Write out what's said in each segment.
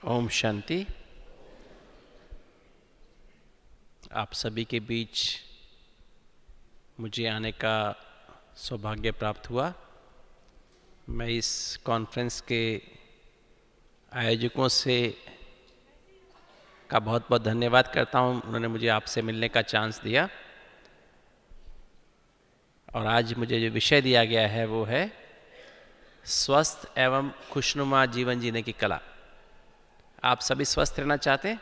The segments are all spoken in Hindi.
ओम शांति। आप सभी के बीच मुझे आने का सौभाग्य प्राप्त हुआ। मैं इस कॉन्फ्रेंस के आयोजकों से का बहुत बहुत धन्यवाद करता हूं। उन्होंने मुझे आपसे मिलने का चांस दिया और आज मुझे जो विषय दिया गया है वो है स्वस्थ एवं खुशनुमा जीवन जीने की कला। आप सभी स्वस्थ रहना चाहते हैं,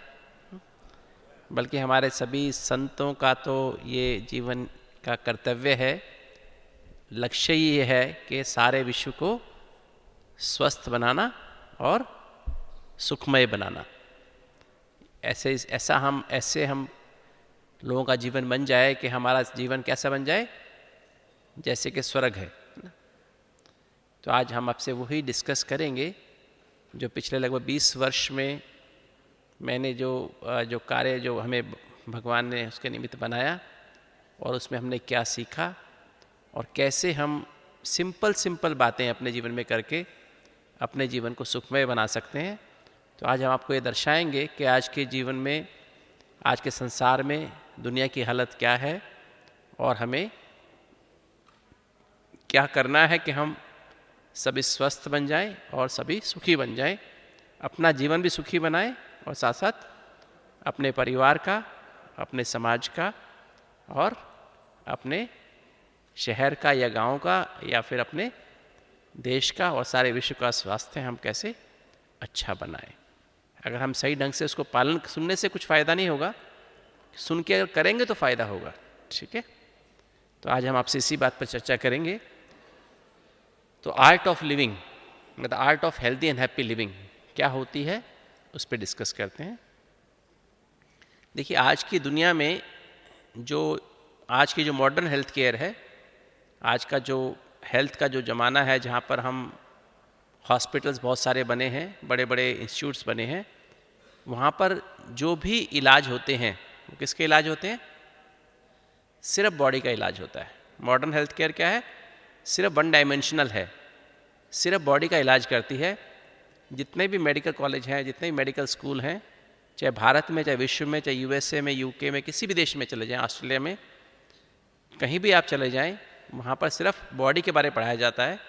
बल्कि हमारे सभी संतों का तो ये जीवन का कर्तव्य है, लक्ष्य ये है कि सारे विश्व को स्वस्थ बनाना और सुखमय बनाना। ऐसे हम लोगों का जीवन बन जाए कि हमारा जीवन कैसा बन जाए, जैसे कि स्वर्ग है। तो आज हम आपसे वही डिस्कस करेंगे जो पिछले लगभग 20 वर्ष में मैंने जो कार्य जो हमें भगवान ने उसके निमित्त बनाया और उसमें हमने क्या सीखा और कैसे हम सिंपल बातें अपने जीवन में करके अपने जीवन को सुखमय बना सकते हैं। तो आज हम आपको ये दर्शाएंगे कि आज के जीवन में, आज के संसार में दुनिया की हालत क्या है और हमें क्या करना है कि हम सभी स्वस्थ बन जाएं और सभी सुखी बन जाएं, अपना जीवन भी सुखी बनाएं और साथ साथ अपने परिवार का, अपने समाज का और अपने शहर का या गांव का या फिर अपने देश का और सारे विश्व का स्वास्थ्य हम कैसे अच्छा बनाएं। अगर हम सही ढंग से उसको पालन, सुनने से कुछ फ़ायदा नहीं होगा, सुन के अगर करेंगे तो फ़ायदा होगा। ठीक है, तो आज हम आपसे इसी बात पर चर्चा करेंगे। तो आर्ट ऑफ लिविंग, मतलब art of healthy and happy living क्या होती है, उस पर डिस्कस करते हैं। देखिए, आज की दुनिया में आज की जो मॉडर्न हेल्थ केयर है, आज का जो हेल्थ का जो ज़माना है, जहाँ पर हम हॉस्पिटल्स बहुत सारे बने हैं, बड़े बड़े इंस्टीट्यूट्स बने हैं, वहाँ पर जो भी इलाज होते हैं वो किसके इलाज होते हैं? सिर्फ बॉडी का इलाज होता है। मॉडर्न हेल्थ केयर क्या है? सिर्फ वन डायमेंशनल है, सिर्फ बॉडी का इलाज करती है। जितने भी मेडिकल कॉलेज हैं, जितने भी मेडिकल स्कूल हैं, चाहे भारत में, चाहे विश्व में, चाहे यूएसए में, यूके में, किसी भी देश में चले जाएं, ऑस्ट्रेलिया में, कहीं भी आप चले जाएं, वहाँ पर सिर्फ बॉडी के बारे में पढ़ाया जाता है।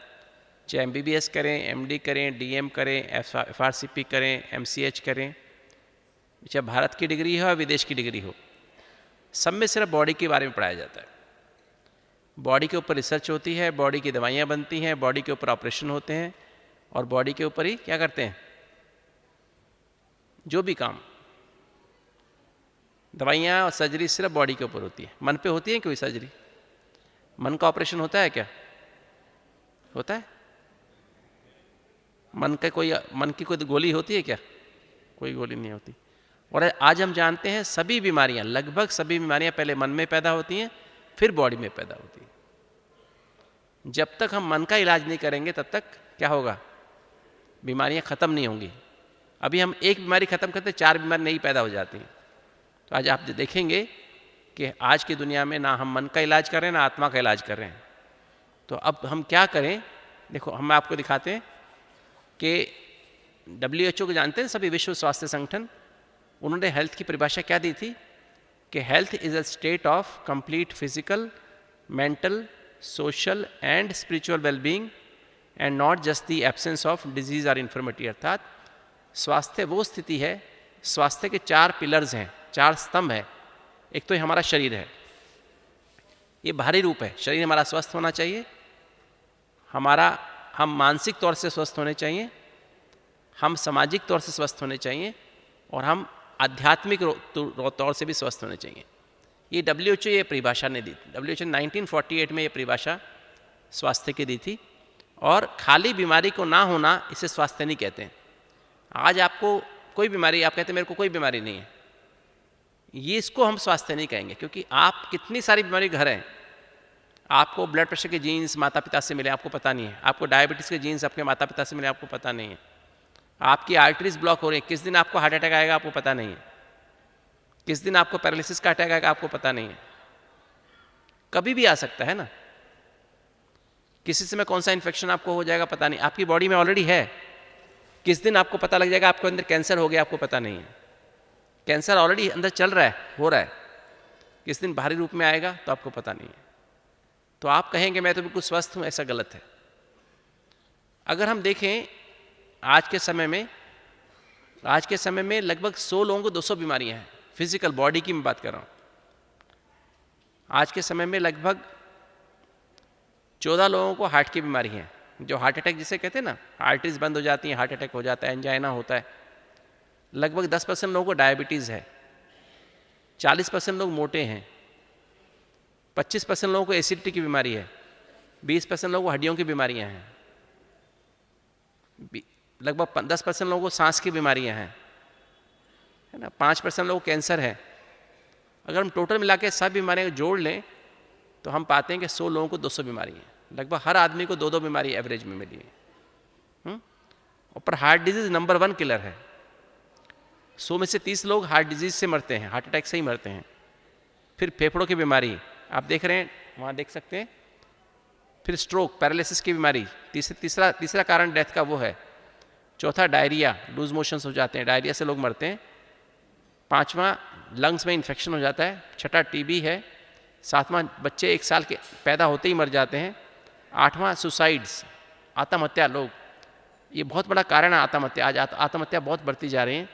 चाहे एमबीबीएस करें, एमडी करें, डीएम करें, एफआरसीपी करें, एमसीएच करें, चाहे भारत की डिग्री हो या विदेश की डिग्री हो, सब में सिर्फ बॉडी के बारे में पढ़ाया जाता है। बॉडी के ऊपर रिसर्च होती है, बॉडी की दवाइयाँ बनती हैं, बॉडी के ऊपर ऑपरेशन होते हैं और बॉडी के ऊपर ही क्या करते हैं, जो भी काम, दवाइयाँ और सर्जरी सिर्फ बॉडी के ऊपर होती है। मन पे होती है कोई सर्जरी? मन का ऑपरेशन होता है क्या? होता है? मन की कोई गोली होती है क्या? कोई गोली नहीं होती। और आज हम जानते हैं सभी बीमारियां, लगभग सभी बीमारियां पहले मन में पैदा होती हैं, फिर बॉडी में पैदा होती है। जब तक हम मन का इलाज नहीं करेंगे तब तक क्या होगा? बीमारियां खत्म नहीं होंगी। अभी हम एक बीमारी खत्म करते 4 बीमारी नई पैदा हो जाती हैं। तो आज आप देखेंगे कि आज की दुनिया में ना हम मन का इलाज कर रहे हैं, ना आत्मा का इलाज कर रहे हैं। तो अब हम क्या करें? देखो, हम आपको दिखाते हैं कि WHO को जानते हैं सभी, विश्व स्वास्थ्य संगठन, उन्होंने हेल्थ की परिभाषा क्या दी थी कि health is a state of complete physical, mental, social and spiritual wellbeing and not just the absence of disease और इन्फर्मिटी। अर्थात स्वास्थ्य वो स्थिति है, स्वास्थ्य के 4 पिलर्स हैं, 4 स्तंभ हैं। एक तो हमारा शरीर है, ये बाहरी रूप है। शरीर हमारा स्वस्थ होना चाहिए, हम मानसिक तौर से स्वस्थ होने चाहिए, हम सामाजिक तौर से स्वस्थ होने चाहिए और हम आध्यात्मिक तौर से भी स्वस्थ होने चाहिए। ये WHO ये परिभाषा ने दी। WHO 1948 में ये परिभाषा स्वास्थ्य की दी थी। और खाली बीमारी को ना होना, इसे स्वास्थ्य नहीं कहते हैं। आज आपको कोई बीमारी, आप कहते हैं मेरे को कोई बीमारी नहीं है, ये इसको हम स्वास्थ्य नहीं कहेंगे, क्योंकि आप कितनी सारी बीमारी घर हैं। आपको ब्लड प्रेशर के जीन्स माता पिता से मिले, आपको पता नहीं है। आपको डायबिटीज़ के जीन्स आपके माता पिता से मिले, आपको पता नहीं है। आपकी आर्टरीज ब्लॉक हो रही है, किस दिन आपको हार्ट अटैक आएगा आपको पता नहीं है। किस दिन आपको पैरालिसिस का अटैक आएगा आपको पता नहीं है। कभी भी आ सकता है ना। किसी समय कौन सा इन्फेक्शन आपको हो जाएगा पता नहीं। आपकी बॉडी में ऑलरेडी है, किस दिन आपको पता लग जाएगा आपके अंदर कैंसर हो गया, आपको पता नहीं है। कैंसर ऑलरेडी अंदर चल रहा है, हो रहा है, किस दिन भारी रूप में आएगा तो आपको पता नहीं है। तो आप कहेंगे मैं तो बिल्कुल स्वस्थ हूं, ऐसा गलत है। अगर हम देखें आज के समय में लगभग 100 लोगों को 200 बीमारियां हैं, फिजिकल बॉडी की मैं बात कर रहा हूं। आज के समय में लगभग 14 लोगों को हार्ट की बीमारी है, जो हार्ट अटैक जिसे कहते हैं ना, आर्टरीज बंद हो जाती हैं, हार्ट अटैक हो जाता है, एंजाइना होता है। लगभग 10% लोगों को डायबिटीज़ है, 40% लोग मोटे हैं, 25% लोगों को एसिडिटी की बीमारी है, 20% लोगों को हड्डियों की बीमारियां हैं, लगभग 10% लोगों को सांस की बीमारियां हैं, है ना, 5% लोगों को कैंसर है। अगर हम टोटल मिला के सब बीमारियां जोड़ लें तो हम पाते हैं कि 100 लोगों को 200 बीमारी है। लगभग हर आदमी को 2-2 बीमारी एवरेज में मिली है। और पर हार्ट डिजीज नंबर 1 किलर है। 100 में से 30 लोग हार्ट डिजीज से मरते हैं, हार्ट अटैक से ही मरते हैं। फिर फेफड़ों की बीमारी आप देख रहे हैं, वहाँ देख सकते हैं। फिर स्ट्रोक, पैरालिसिस की बीमारी, तीसरा कारण डेथ का वो है। चौथा डायरिया, लूज मोशंस हो जाते हैं, डायरिया से लोग मरते हैं। 5वां लंग्स में इन्फेक्शन हो जाता है। 6ठा टीबी है। 7वां बच्चे 1 साल के पैदा होते ही मर जाते हैं। 8वां सुसाइड्स, आत्महत्या लोग, ये बहुत बड़ा कारण है आत्महत्या। आज आत्महत्या बहुत बढ़ती जा रही है।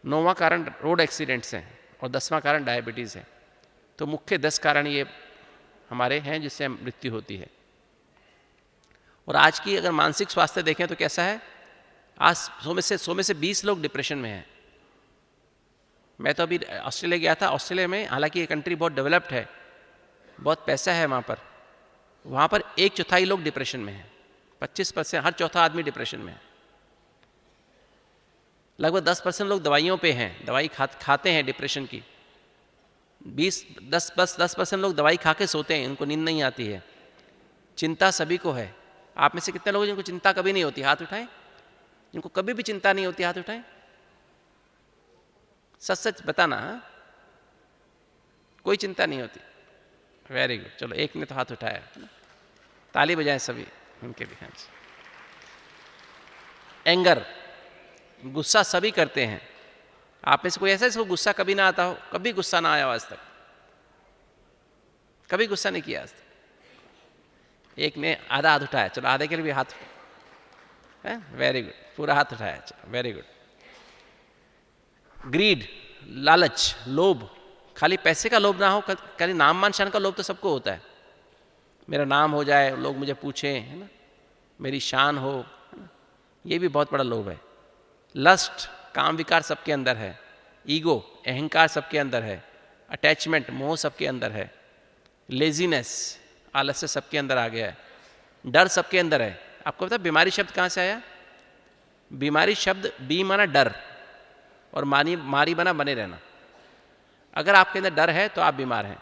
9वां कारण रोड एक्सीडेंट्स हैं और 10वां कारण डायबिटीज़ है। तो मुख्य 10 कारण ये हमारे हैं जिससे मृत्यु होती है। और आज की अगर मानसिक स्वास्थ्य देखें तो कैसा है, आज 100 में से 20 लोग डिप्रेशन में हैं। मैं तो अभी ऑस्ट्रेलिया गया था। ऑस्ट्रेलिया में हालांकि ये कंट्री बहुत डेवलप्ड है, बहुत पैसा है वहाँ पर 1/4 लोग डिप्रेशन में हैं। 25%, हर चौथा आदमी डिप्रेशन में है। लगभग 10% लोग दवाइयों पे हैं, दवाई खाते हैं डिप्रेशन की। 10% लोग दवाई खा के सोते हैं, उनको नींद नहीं आती है। चिंता सभी को है। आप में से कितने लोग जिनको चिंता कभी नहीं होती, हाथ उठाएं। जिनको कभी भी चिंता नहीं होती, हाथ उठाएं। सच सच बताना। कोई चिंता नहीं होती। वेरी गुड, चलो एक ने तो हाथ उठाया, ताली बजाएं सभी उनके लिए। एंगर, गुस्सा सभी करते हैं। आप में से कोई ऐसा जिसको गुस्सा कभी ना आता हो? कभी गुस्सा ना आया आज तक? कभी गुस्सा नहीं किया आज तक? एक ने आधा हाथ उठाया, चलो आधे के लिए भी हाथ है। वेरी गुड, पूरा हाथ उठाया, चलो वेरी गुड। ग्रीड, लालच, लोभ, खाली पैसे का लोभ ना हो, खाली नाम मान शान का लोभ तो सबको होता है। मेरा नाम हो जाए, लोग मुझे पूछें, है ना, मेरी शान हो, ये भी बहुत बड़ा लोभ है। लस्ट, काम विकार सबके अंदर है। ईगो, अहंकार सबके अंदर है। अटैचमेंट, मोह सबके अंदर है। लेजीनेस, आलस्य सबके अंदर आ गया है। डर सबके अंदर है। आपको पता है बीमारी शब्द कहाँ से आया? बीमारी शब्द बी माना डर और मारी बना बने रहना। अगर आपके अंदर डर है तो आप बीमार हैं।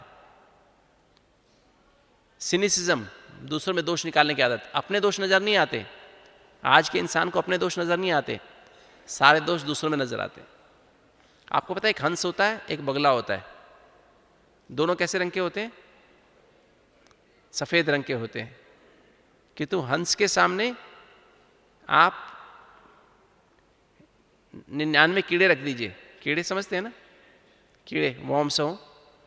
सिनिसिज्म, दूसरों में दोष निकालने की आदत। अपने दोष नजर नहीं आते। आज के इंसान को अपने दोष नजर नहीं आते, सारे दोष दूसरों में नजर आते। आपको पता है एक हंस होता है, एक बगला होता है। दोनों कैसे रंग के होते हैं? सफेद रंग के होते हैं। किंतु हंस के सामने आप 99 कीड़े रख दीजिए, कीड़े समझते हैं ना, कीड़े वॉर्म्स हो,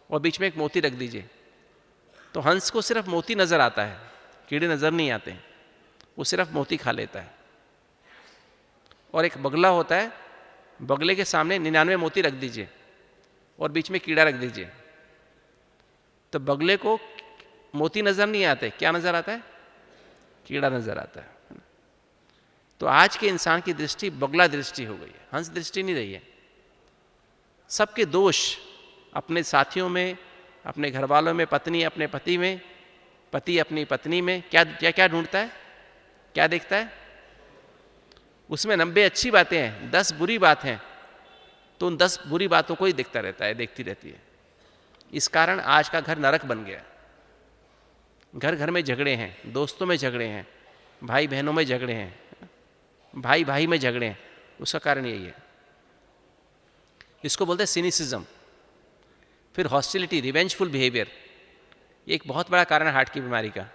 और बीच में एक मोती रख दीजिए, तो हंस को सिर्फ मोती नजर आता है, कीड़े नजर नहीं आते। वो सिर्फ मोती खा लेता है। और एक बगला होता है, बगले के सामने 99 मोती रख दीजिए और बीच में कीड़ा रख दीजिए, तो बगले को मोती नजर नहीं आते, क्या नजर आता है? कीड़ा नजर आता है। तो आज के इंसान की दृष्टि बगला दृष्टि हो गई है, हंस दृष्टि नहीं रही है। सबके दोष अपने साथियों में, अपने घर वालों में, पत्नी अपने पति में, पति अपनी पत्नी में। क्या क्या क्या ढूंढता है, क्या देखता है? उसमें 90 अच्छी बातें हैं, 10 बुरी बात हैं, तो उन 10 बुरी बातों को ही देखता रहता है, देखती रहती है। इस कारण आज का घर नरक बन गया। घर घर में झगड़े हैं, दोस्तों में झगड़े हैं, भाई बहनों में झगड़े हैं, भाई भाई में झगड़े हैं। उसका कारण यही है। इसको बोलते हैं सिनिसिज्म। फिर हॉस्टिलिटी, रिवेंजफुल बिहेवियर, ये एक बहुत बड़ा कारण है हार्ट की बीमारी का।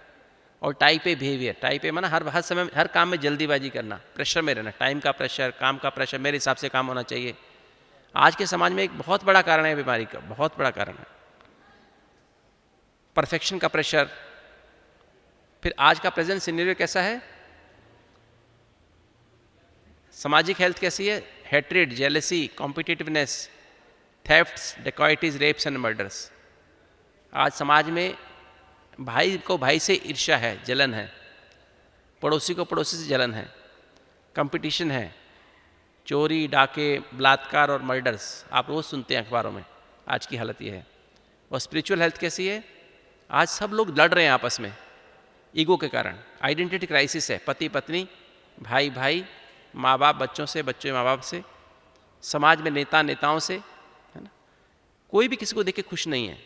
और type A behaviour, type A माना हर समय हर काम में जल्दीबाजी करना, प्रेशर में रहना, टाइम का प्रेशर, काम का प्रेशर, मेरे हिसाब से काम होना चाहिए। आज के समाज में एक बहुत बड़ा कारण है बीमारी का, बहुत बड़ा कारण है परफेक्शन का प्रेशर। फिर आज का प्रेजेंट सिनेरियो कैसा है, सामाजिक हेल्थ कैसी है, hatred, jealousy, competitiveness, thefts, dacoities, rapes and murders. आज समाज में भाई को भाई से ईर्ष्या है, जलन है, पड़ोसी को पड़ोसी से जलन है, कंपटीशन है, चोरी, डाके, बलात्कार और मर्डर्स आप रोज़ सुनते हैं अखबारों में। आज की हालत ये है। और स्पिरिचुअल हेल्थ कैसी है, आज सब लोग लड़ रहे हैं आपस में ईगो के कारण, आइडेंटिटी क्राइसिस है, पति पत्नी, भाई भाई, माँ बाप बच्चों से, बच्चे माँ बाप से, समाज में नेता नेताओं से, है ना। कोई भी किसी को देख के खुश नहीं है।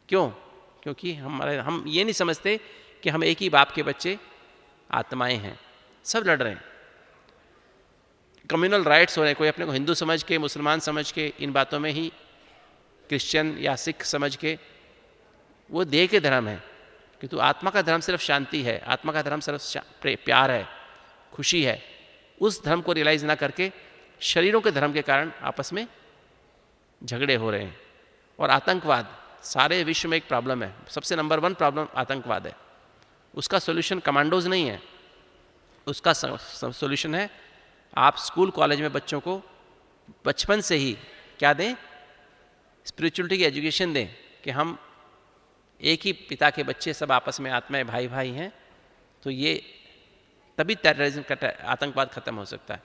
क्यों? क्योंकि हम ये नहीं समझते कि हम एक ही बाप के बच्चे आत्माएं हैं। सब लड़ रहे हैं, कम्युनल राइट्स हो रहे हैं। कोई अपने को हिंदू समझ के, मुसलमान समझ के, इन बातों में ही क्रिश्चियन या सिख समझ के, वो देह के धर्म है, किंतु आत्मा का धर्म सिर्फ शांति है, आत्मा का धर्म सिर्फ प्यार है, खुशी है। उस धर्म को रियलाइज ना करके शरीरों के धर्म के कारण आपस में झगड़े हो रहे हैं। और आतंकवाद सारे विश्व में एक प्रॉब्लम है, सबसे नंबर 1 प्रॉब्लम आतंकवाद है। उसका सॉल्यूशन कमांडोज नहीं है, उसका सॉल्यूशन है आप स्कूल कॉलेज में बच्चों को बचपन से ही क्या दें, स्पिरिचुअलिटी की एजुकेशन दें कि हम एक ही पिता के बच्चे, सब आपस में आत्माएं भाई भाई हैं। तो ये तभी टेररिज्म का, आतंकवाद खत्म हो सकता है।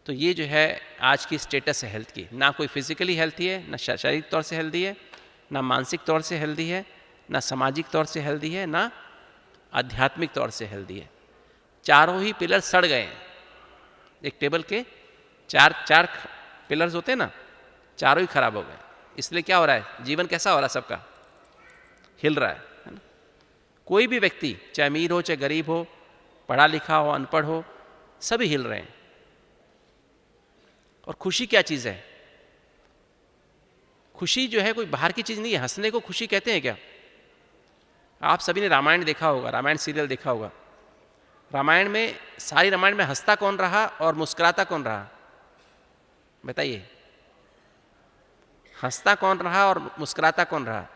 तो ये जो है आज की स्टेटस है हेल्थ की, ना कोई फिजिकली हेल्थी है, ना शारीरिक तौर से हेल्दी है, ना मानसिक तौर से हेल्दी है, ना सामाजिक तौर से हेल्दी है, ना आध्यात्मिक तौर से हेल्दी है। चारों ही पिलर सड़ गए हैं। एक टेबल के चार पिलर्स होते हैं ना, चारों ही खराब हो गए। इसलिए क्या हो रहा है, जीवन कैसा हो रहा है, सबका हिल रहा है ना। कोई भी व्यक्ति चाहे अमीर हो चाहे गरीब हो, पढ़ा लिखा हो अनपढ़ हो, सभी हिल रहे हैं। और खुशी क्या चीज़ है? खुशी जो है कोई बाहर की चीज़ नहीं है। हंसने को खुशी कहते हैं क्या? आप सभी ने रामायण देखा होगा, रामायण सीरियल देखा होगा। रामायण में, सारी रामायण में हंसता कौन रहा और मुस्कुराता कौन रहा, बताइए। हंसता कौन रहा और मुस्कुराता कौन रहा?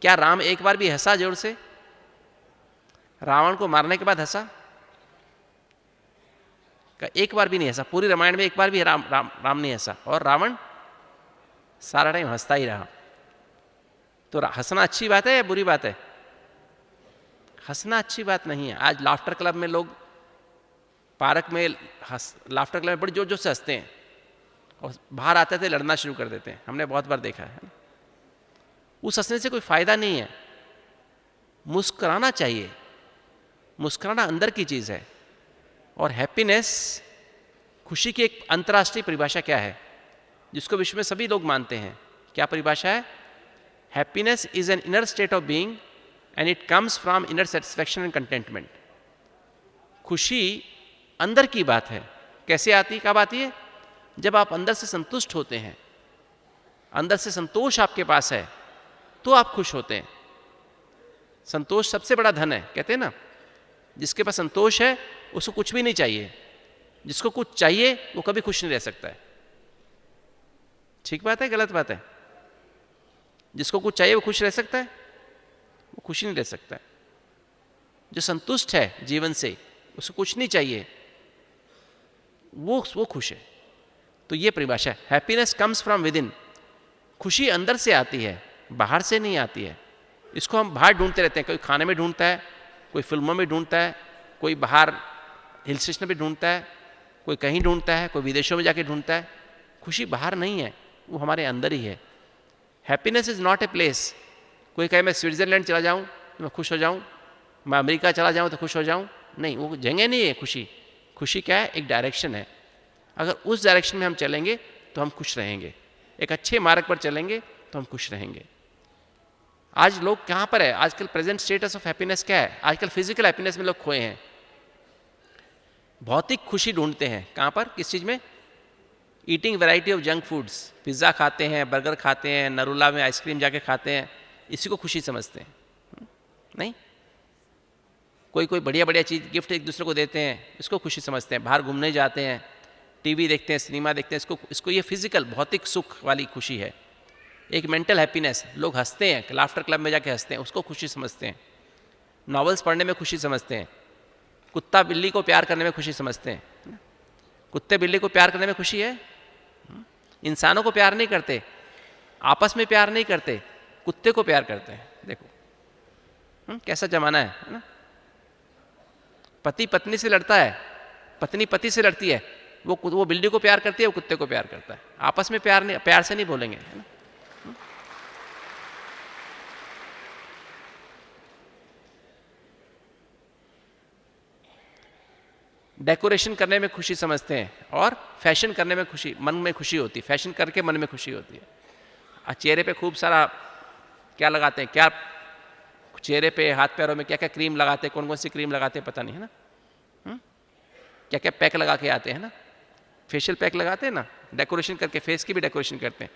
क्या राम एक बार भी हंसा जोर से? रावण को मारने के बाद हंसा? एक बार भी नहीं हंसा। पूरी रामायण में एक बार भी राम नहीं हंसा, और रावण सारा टाइम हंसता ही रहा। तो हंसना अच्छी बात है या बुरी बात है? हंसना अच्छी बात नहीं है। आज लाफ्टर क्लब में लोग पार्क में लाफ्टर क्लब में बड़ी जोर जोर से हंसते हैं, और बाहर आते थे लड़ना शुरू कर देते हैं। हमने बहुत बार देखा है। उस हंसने से कोई फायदा नहीं है। मुस्कुराना चाहिए। मुस्कुराना अंदर की चीज़ है। और हैप्पीनेस, खुशी की एक अंतर्राष्ट्रीय परिभाषा क्या है, जिसको विश्व में सभी लोग मानते हैं? क्या परिभाषा है? Happiness is an inner state of being and it comes from inner satisfaction and contentment. खुशी अंदर की बात है। कैसे आती, कब आती है? जब आप अंदर से संतुष्ट होते हैं, अंदर से संतोष आपके पास है, तो आप खुश होते हैं। संतोष सबसे बड़ा धन है, कहते हैं ना। जिसके पास संतोष है उसको कुछ भी नहीं चाहिए। जिसको कुछ चाहिए वो कभी खुश नहीं रह सकता है। ठीक बात है, गलत बात है? जिसको कुछ चाहिए वो खुश रह सकता है? वो खुश नहीं रह सकता है। जो संतुष्ट है जीवन से, उसको कुछ नहीं चाहिए, वो खुश है। तो ये परिभाषा है। Happiness comes from with in. खुशी अंदर से आती है, बाहर से नहीं आती है। इसको हम बाहर ढूंढते रहते हैं। कोई खाने में ढूंढता है, कोई फिल्मों में ढूंढता है, कोई बाहर हिल स्टेशन पे ढूंढता है, कोई कहीं ढूंढता है, कोई विदेशों में जाके ढूंढता है। खुशी बाहर नहीं है, वो हमारे अंदर ही है। Happiness is not a place. कोई कहे मैं स्विट्जरलैंड चला जाऊँ तो मैं खुश हो जाऊँ, मैं अमेरिका चला जाऊँ तो खुश हो जाऊँ, नहीं, वो जगह नहीं है खुशी। खुशी क्या है? एक डायरेक्शन है। अगर उस डायरेक्शन में हम चलेंगे तो हम खुश रहेंगे। एक अच्छे मार्ग पर चलेंगे तो हम खुश रहेंगे। आज लोग कहाँ पर है? आजकल प्रेजेंट स्टेटस ऑफ हैप्पीनेस क्या है? आजकल फिजिकल हैप्पीनेस में लोग खोए हैं। भौतिक खुशी ढूंढते हैं। कहाँ पर? किस चीज़ में? Eating variety of junk foods. Pizza खाते हैं, बर्गर खाते हैं, नरूला में आइसक्रीम जाके खाते हैं, इसी को खुशी समझते हैं। नहीं, कोई कोई बढ़िया बढ़िया चीज़ गिफ्ट एक दूसरे को देते हैं, इसको खुशी समझते हैं। बाहर घूमने जाते हैं, टीवी देखते हैं, सिनेमा देखते हैं, इसको ये फिजिकल भौतिक सुख वाली खुशी है। एक मेंटल हैप्पीनेस, लोग हंसते हैं, लाफ्टर क्लब में जाके हंसते हैं, उसको खुशी समझते हैं। नॉवेल्स पढ़ने में खुशी समझते हैं। कुत्ता बिल्ली को प्यार करने में खुशी समझते हैं। कुत्ते बिल्ली को प्यार करने में खुशी है। इंसानों को प्यार नहीं करते, आपस में प्यार नहीं करते, कुत्ते को प्यार करते हैं। देखो कैसा जमाना है ना। पति पत्नी से लड़ता है, पत्नी पति से लड़ती है, वो बिल्ली को प्यार करती है, वो कुत्ते को प्यार करता है। आपस में प्यार से नहीं बोलेंगे, है ना। डेकोरेशन करने में खुशी समझते हैं और फैशन करने में खुशी, मन में खुशी होती है। फैशन करके मन में खुशी होती है। चेहरे पे खूब सारा क्या लगाते हैं, क्या चेहरे पे हाथ पैरों में क्या क्या क्रीम लगाते हैं, कौन कौन सी क्रीम लगाते हैं पता नहीं, है ना। क्या क्या पैक लगा के आते हैं ना, फेशियल पैक लगाते हैं ना, डेकोरेशन करके। फेस की भी डेकोरेशन करते हैं।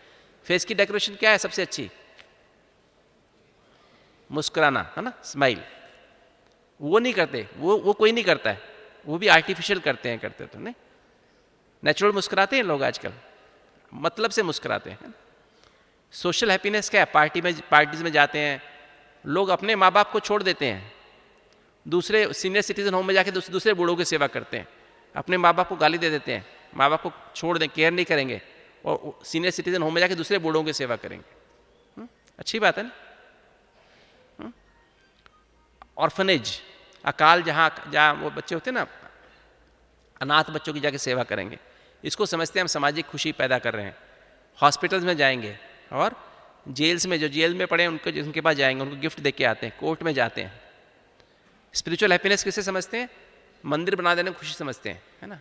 फेस की डेकोरेशन क्या है सबसे अच्छी? मुस्कुराना, है ना, स्माइल। वो नहीं करते, वो कोई नहीं करता है, वो भी आर्टिफिशियल करते तो नहीं। नेचुरल मुस्कुराते हैं लोग आजकल, मतलब से मुस्कुराते हैं। सोशल हैप्पीनेस क्या है? पार्टीज में जाते हैं लोग, अपने माँ बाप को छोड़ देते हैं, दूसरे सीनियर सिटीजन होम में जाके दूसरे बूढ़ों की सेवा करते हैं। अपने माँ बाप को गाली दे देते हैं, माँ बाप को छोड़ दें, केयर नहीं करेंगे, और सीनियर सिटीजन होम में जाके दूसरे बूढ़ों की सेवा करेंगे। अच्छी बात है ना। ऑर्फनेज, अकाल, जहाँ वो बच्चे होते हैं ना, अनाथ बच्चों की जाके सेवा करेंगे। इसको समझते हैं हम सामाजिक खुशी पैदा कर रहे हैं। हॉस्पिटल्स में जाएंगे और जेल्स में, जो जेल में पड़े हैं उनके पास जाएंगे, उनको गिफ्ट दे के आते हैं। कोर्ट में जाते हैं। स्पिरिचुअल हैप्पीनेस किसे समझते हैं? मंदिर बना देने को खुशी समझते हैं, है ना।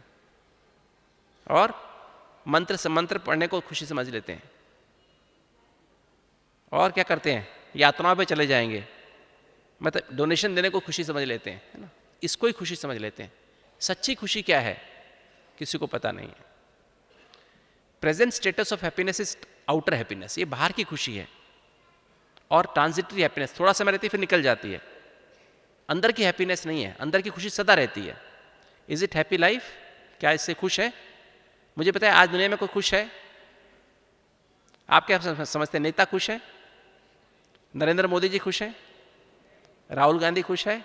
और मंत्र पढ़ने को खुशी समझ लेते हैं। और क्या करते हैं? यात्राओं पे चले जाएंगे, मतलब डोनेशन देने को खुशी समझ लेते हैं, है ना। इसको ही खुशी समझ लेते हैं। सच्ची खुशी क्या है किसी को पता नहीं है। Present status of happiness is outer happiness, ये बाहर की खुशी है। और ट्रांजिटरी हैप्पीनेस थोड़ा समय रहती है फिर निकल जाती है। अंदर की हैप्पीनेस नहीं है, अंदर की खुशी सदा रहती है। Is it happy life? क्या इससे खुश है? मुझे पता है आज दुनिया में कोई खुश है? आप क्या समझते हैं? नेता खुश है? नरेंद्र मोदी जी खुश है? राहुल गांधी खुश है?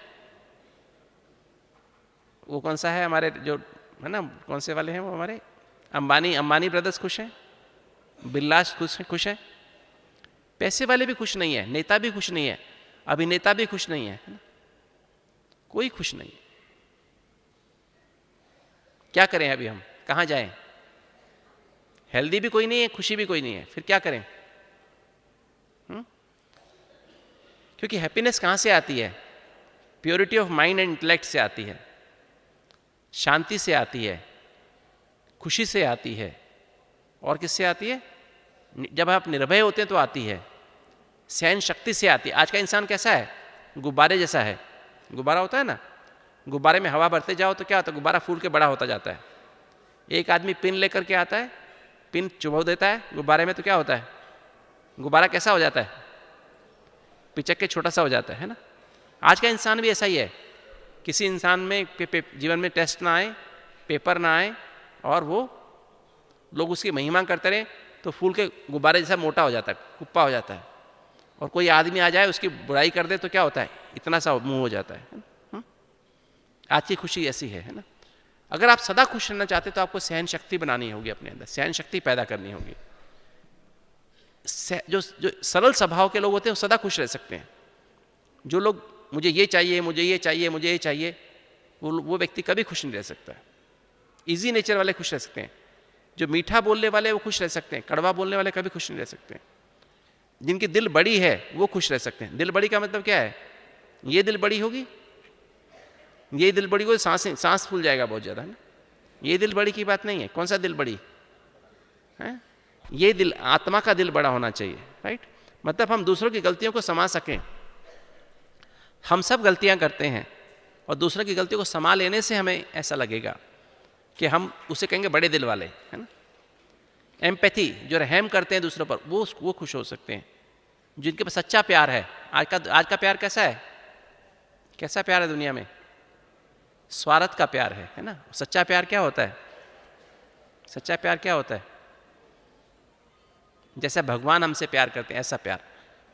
वो कौन सा है हमारे जो, है ना, कौन से वाले हैं वो हमारे अंबानी ब्रदर्स खुश हैं? बिरला खुश है? पैसे वाले भी खुश नहीं है, नेता भी खुश नहीं है, अभिनेता भी खुश नहीं है, कोई खुश नहीं है। क्या करें अभी हम? कहाँ जाएं? हेल्दी भी कोई नहीं है, खुशी भी कोई नहीं है, फिर क्या करें? क्योंकि हैप्पीनेस कहाँ से आती है? Purity of mind and intellect से आती है, शांति से आती है, खुशी से आती है। और किससे आती है? जब आप निर्भय होते हैं तो आती है। सहन शक्ति से आती है। आज का इंसान कैसा है? गुब्बारे जैसा है। गुब्बारा होता है ना, गुब्बारे में हवा भरते जाओ तो क्या होता है? गुब्बारा फूल के बड़ा होता जाता है। एक आदमी पिन लेकर के आता है, पिन चुभा देता है गुब्बारे में, तो क्या होता है? गुब्बारा कैसा हो जाता है? पिचक के छोटा सा हो जाता है ना। आज का इंसान भी ऐसा ही है। किसी इंसान में जीवन में टेस्ट ना आए, पेपर ना आए, और वो लोग उसकी महिमा करते रहे, तो फूल के गुब्बारे जैसा मोटा हो जाता है, कुप्पा हो जाता है। और कोई आदमी आ जाए उसकी बुराई कर दे तो क्या होता है? इतना सा मुंह हो जाता है। आज की खुशी ऐसी है ना। अगर आप सदा खुश रहना चाहते तो आपको सहन शक्ति बनानी होगी, अपने अंदर सहन शक्ति पैदा करनी होगी। जो सरल स्वभाव के लोग होते हैं वो सदा खुश रह सकते हैं। जो लोग मुझे ये चाहिए, मुझे ये चाहिए, मुझे ये चाहिए, वो व्यक्ति कभी खुश नहीं रह सकता है। इजी नेचर वाले खुश रह सकते हैं। जो मीठा बोलने वाले वो खुश रह सकते हैं, कड़वा बोलने वाले कभी खुश नहीं रह सकते। जिनकी दिल बड़ी है वो खुश रह सकते हैं। दिल बड़ी का मतलब क्या है? ये दिल बड़ी होगी, ये दिल बड़ी होगी, सांस फूल जाएगा बहुत ज़्यादा, है ना। ये दिल बड़ी की बात नहीं है। कौन सा दिल बड़ी है? ये दिल, आत्मा का दिल बड़ा होना चाहिए, राइट। मतलब हम दूसरों की गलतियों को समा सकें। हम सब गलतियां करते हैं और दूसरों की गलतियों को समा लेने से हमें ऐसा लगेगा कि हम उसे कहेंगे बड़े दिल वाले, है ना। एम्पैथी, जो रहम करते हैं दूसरों पर, वो खुश हो सकते हैं। जिनके पास सच्चा प्यार है। आज का प्यार कैसा है? कैसा प्यार है दुनिया में? स्वार्थ का प्यार है ना? सच्चा प्यार क्या होता है? सच्चा प्यार क्या होता है? जैसा भगवान हमसे प्यार करते हैं ऐसा प्यार,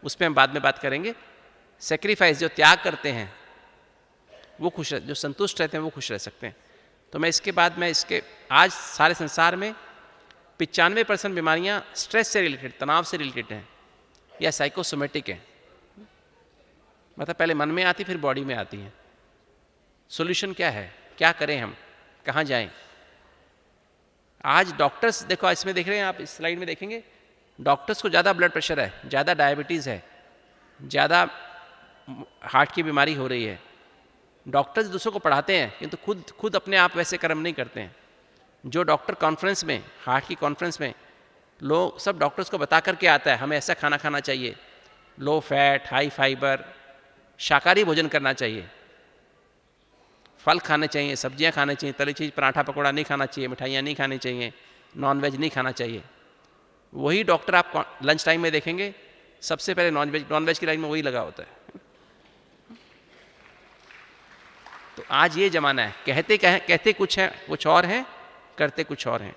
उस पर हम बाद में बात करेंगे। सेक्रीफाइस, जो त्याग करते हैं वो खुश, जो संतुष्ट रहते हैं वो खुश रह सकते हैं। तो मैं इसके बाद में आज सारे संसार में 95% बीमारियां स्ट्रेस से रिलेटेड, तनाव से रिलेटेड हैं या साइकोसोमेटिक हैं। मतलब पहले मन में आती फिर बॉडी में आती हैं। सॉल्यूशन क्या है? क्या करें हम? कहाँ जाएं? आज डॉक्टर्स, देखो इसमें देख रहे हैं आप, इस स्लाइड में देखेंगे, डॉक्टर्स को ज़्यादा ब्लड प्रेशर है, ज़्यादा डायबिटीज़ है, ज़्यादा हार्ट की बीमारी हो रही है। डॉक्टर्स दूसरों को पढ़ाते हैं किंतु खुद अपने आप वैसे कर्म नहीं करते हैं। जो डॉक्टर कॉन्फ्रेंस में, हार्ट की कॉन्फ्रेंस में, लोग सब डॉक्टर्स को बता करके आता है हमें ऐसा खाना खाना चाहिए, लो फैट, हाई फाइबर, शाकाहारी भोजन करना चाहिए, फल खाने चाहिए, सब्जियां खाने चाहिए, तली चीज़ पराठा पकौड़ा नहीं खाना चाहिए, मिठाइयाँ नहीं खानी चाहिए, नॉन वेज नहीं खाना चाहिए। वही डॉक्टर आप लंच टाइम में देखेंगे सबसे पहले नॉन वेज की लाइन में वही लगा होता है। तो आज ये ज़माना है, कहते कुछ और हैं, करते कुछ और हैं।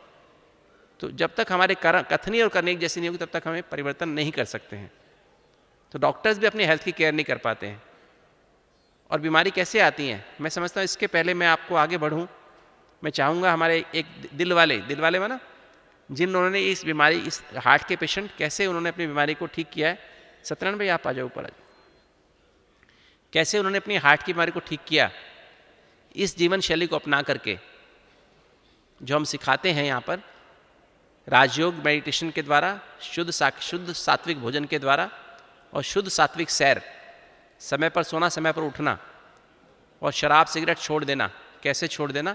तो जब तक हमारे कथनी और करने जैसी नहीं होगी तब तक हमें परिवर्तन नहीं कर सकते हैं। तो डॉक्टर्स भी अपनी हेल्थ की केयर नहीं कर पाते हैं। और बीमारी कैसे आती हैं, मैं समझता हूँ इसके पहले मैं आपको आगे बढ़ूँ, मैं चाहूँगा हमारे एक दिल वाले में ना, जिन्होंने इस बीमारी, इस हार्ट के पेशेंट, कैसे उन्होंने अपनी बीमारी को ठीक किया है। सत्यनारायण भाई आप आ जाओ, ऊपर आ जाओ। कैसे उन्होंने अपनी हार्ट की बीमारी को ठीक किया इस जीवन शैली को अपना करके, जो हम सिखाते हैं यहाँ पर, राजयोग मेडिटेशन के द्वारा, शुद्ध सात्विक भोजन के द्वारा और शुद्ध सात्विक सैर, समय पर सोना, समय पर उठना और शराब सिगरेट छोड़ देना। कैसे छोड़ देना,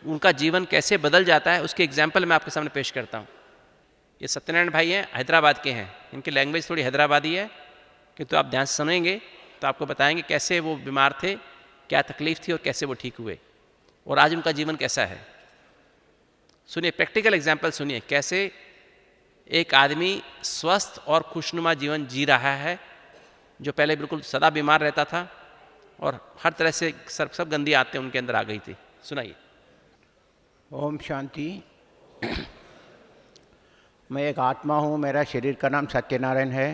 उनका जीवन कैसे बदल जाता है, उसके एग्जाम्पल मैं आपके सामने पेश करता हूँ। ये सत्यनारायण भाई हैं, हैदराबाद के हैं, इनकी लैंग्वेज थोड़ी हैदराबादी है किंतु आप ध्यान से सुनेंगे तो आपको बताएंगे कैसे वो बीमार थे, क्या तकलीफ थी और कैसे वो ठीक हुए और आज उनका जीवन कैसा है। सुनिए, प्रैक्टिकल एग्जाम्पल सुनिए, कैसे एक आदमी स्वस्थ और खुशनुमा जीवन जी रहा है, जो पहले बिल्कुल सदा बीमार रहता था और हर तरह से सब गंदी आदतें उनके अंदर आ गई थी। सुनाइए। ओम शांति। मैं एक आत्मा हूँ, मेरा शरीर का नाम सत्यनारायण है।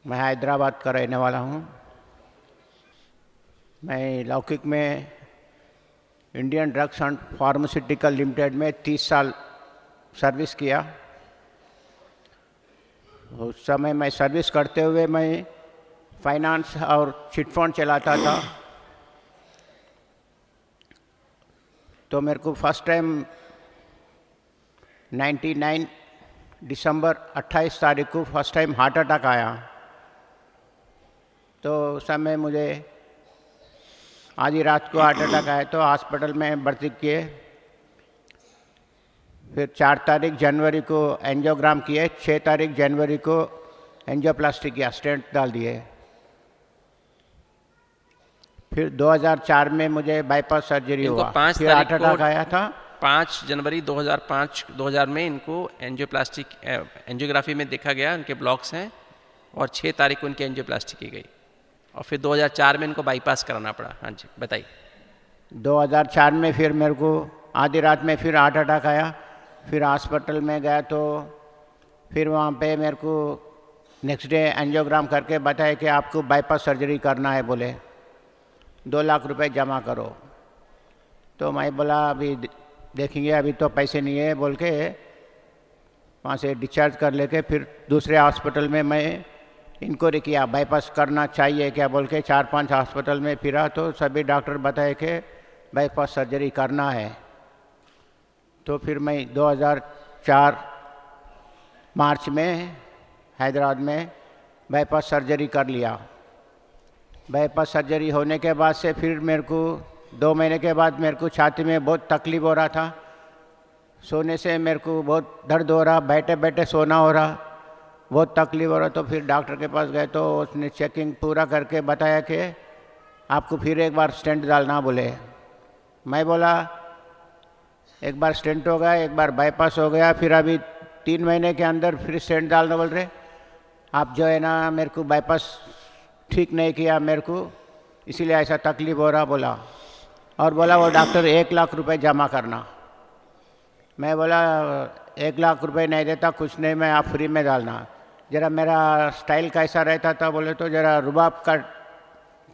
मैं हैदराबाद का रहने वाला हूँ। मैं लौकिक में Indian drugs and pharmaceutical limited में 30 साल सर्विस किया। उस समय मैं सर्विस करते हुए मैं फाइनेंस और चिट फंड चलाता था। तो मेरे को फर्स्ट टाइम 99 दिसंबर 28 तारीख को फर्स्ट टाइम हार्ट अटैक आया। तो उस समय मुझे आधी रात को हार्ट अटैक आया तो हॉस्पिटल में भर्ती किए। फिर 4 जनवरी को एंजियोग्राम किए, 6 जनवरी को एंजियोप्लास्टी किया, स्टेंट डाल दिए। फिर 2004 में मुझे बाईपास सर्जरी हुआ, फिर हार्ट अटैक आया था। 5 जनवरी 2000 में इनको एंजियोग्राफी में देखा गया, उनके ब्लॉक्स हैं, और 6 तारीख को इनकी एंजियोप्लास्टी की गई और फिर 2004 में इनको बाईपास कराना पड़ा। हाँ जी बताइए। 2004 में फिर मेरे को आधी रात में फिर हार्ट अटैक आया। फिर हॉस्पिटल में गया तो फिर वहाँ पे मेरे को नेक्स्ट डे एंजियोग्राम करके बताया कि आपको बाईपास सर्जरी करना है, बोले 2 लाख रुपए जमा करो। तो मैं बोला अभी देखेंगे, अभी तो पैसे नहीं है बोल के वहाँ से डिस्चार्ज कर लेके फिर दूसरे हॉस्पिटल में मैं इंक्वायरी किया, बाईपास करना चाहिए क्या बोल के 4-5 हॉस्पिटल में फिरा तो सभी डॉक्टर बताए कि बाईपास सर्जरी करना है। तो फिर मैं 2004 मार्च में हैदराबाद में बाईपास सर्जरी कर लिया। बाईपास सर्जरी होने के बाद से फिर मेरे को 2 महीने के बाद मेरे को छाती में बहुत तकलीफ़ हो रहा था। सोने से मेरे को बहुत दर्द हो रहा, बैठे बैठे सोना हो रहा, बहुत तकलीफ़ हो रहा। तो फिर डॉक्टर के पास गए तो उसने चेकिंग पूरा करके बताया कि आपको फिर एक बार स्टेंट डालना बोले। मैं बोला एक बार स्टेंट हो गया, एक बार बाईपास हो गया, फिर अभी 3 महीने के अंदर फिर स्टेंट डालना बोल रहे। आप जो है ना मेरे को बाईपास ठीक नहीं किया, मेरे को इसीलिए ऐसा तकलीफ हो रहा बोला। और बोला वो डॉक्टर 1 लाख रुपए जमा करना। मैं बोला 1 लाख रुपए नहीं देता, कुछ नहीं, मैं आप फ्री में डालना। ज़रा मेरा स्टाइल कैसा रहता था बोले तो ज़रा रुबाब का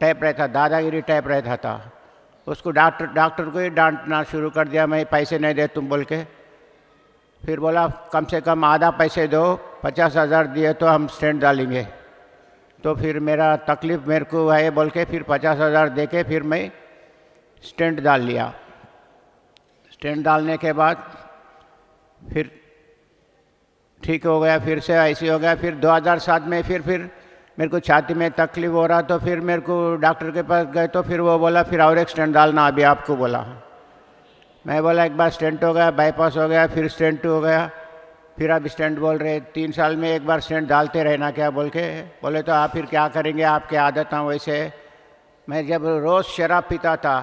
टाइप रहता, दादागिरी टाइप रहता था। उसको डॉक्टर को ही डांटना शुरू कर दिया, मैं पैसे नहीं दे तुम बोल के। फिर बोला कम से कम आधा पैसे दो, 50,000 दिए तो हम स्टेंट डालेंगे। तो फिर मेरा तकलीफ़ मेरे को है बोल के फिर 50,000 दे के फिर मैं स्टेंट डाल लिया। स्टेंट डालने के बाद फिर ठीक हो गया, फिर से ऐसे हो गया। फिर 2007 में फिर मेरे को छाती में तकलीफ हो रहा, तो फिर मेरे को डॉक्टर के पास गए तो फिर वो बोला फिर और एक स्टेंट डालना अभी आपको बोला। मैं बोला एक बार स्टेंट हो गया, बाईपास हो गया, फिर स्टेंट हो गया, फिर अब स्टेंट बोल रहे 3 साल में एक बार स्टेंट डालते रहना क्या बोल के। बोले तो आप फिर क्या करेंगे, आपकी आदत है वैसे। मैं जब रोज़ शराब पीता था,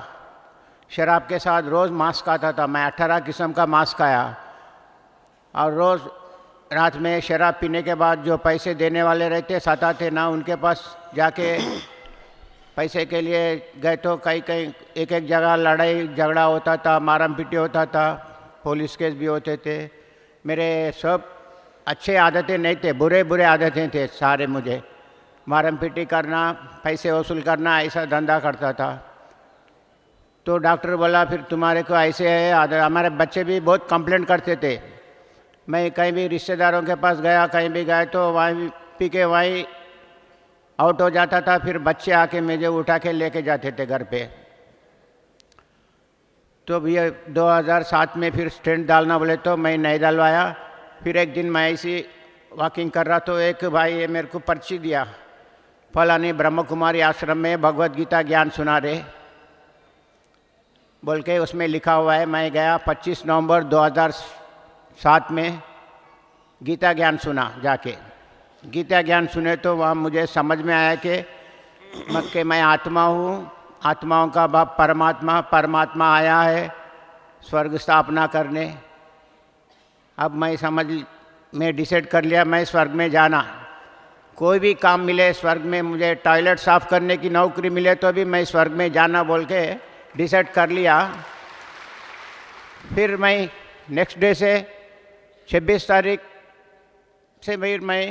शराब के साथ रोज़ मास्क आता था, मैं 18 किस्म का मास्क आया। और रोज़ रात में शराब पीने के बाद जो पैसे देने वाले रहते सताते ना, उनके पास जाके पैसे के लिए गए तो कहीं कहीं एक एक जगह लड़ाई झगड़ा होता था, मारम पीटी होता था, पुलिस केस भी होते थे। मेरे सब अच्छे आदतें नहीं थे, बुरे बुरे आदतें थे सारे। मुझे मारम पीटी करना, पैसे वसूल करना, ऐसा धंधा करता था। तो डॉक्टर बोला फिर तुम्हारे को ऐसे है आदत। हमारे बच्चे भी बहुत कंप्लेंट करते थे। मैं कहीं भी रिश्तेदारों के पास गया, कहीं भी गए तो वहीं पी के वहीं आउट हो जाता था। फिर बच्चे आके मुझे उठा के लेके जाते थे घर पे। तो ये 2007 में फिर स्टेंट डालना बोले तो मैं नहीं डलवाया। फिर एक दिन मैं ऐसी वॉकिंग कर रहा तो एक भाई ये मेरे को पर्ची दिया, फलानी ब्रह्म कुमारी आश्रम में भगवद गीता ज्ञान सुना रहे बोल के उसमें लिखा हुआ है। मैं गया 25 नवंबर 2007 में गीता ज्ञान सुना। जाके गीता ज्ञान सुने तो वहाँ मुझे समझ में आया कि मैं आत्मा हूँ, आत्माओं का बाप परमात्मा, परमात्मा आया है स्वर्ग स्थापना करने। अब मैं डिसाइड कर लिया मैं स्वर्ग में जाना। कोई भी काम मिले स्वर्ग में, मुझे टॉयलेट साफ़ करने की नौकरी मिले तो भी मैं स्वर्ग में जाना बोल के डिसाइड कर लिया। फिर मैं नेक्स्ट डे से 26 तारीख से फिर मैं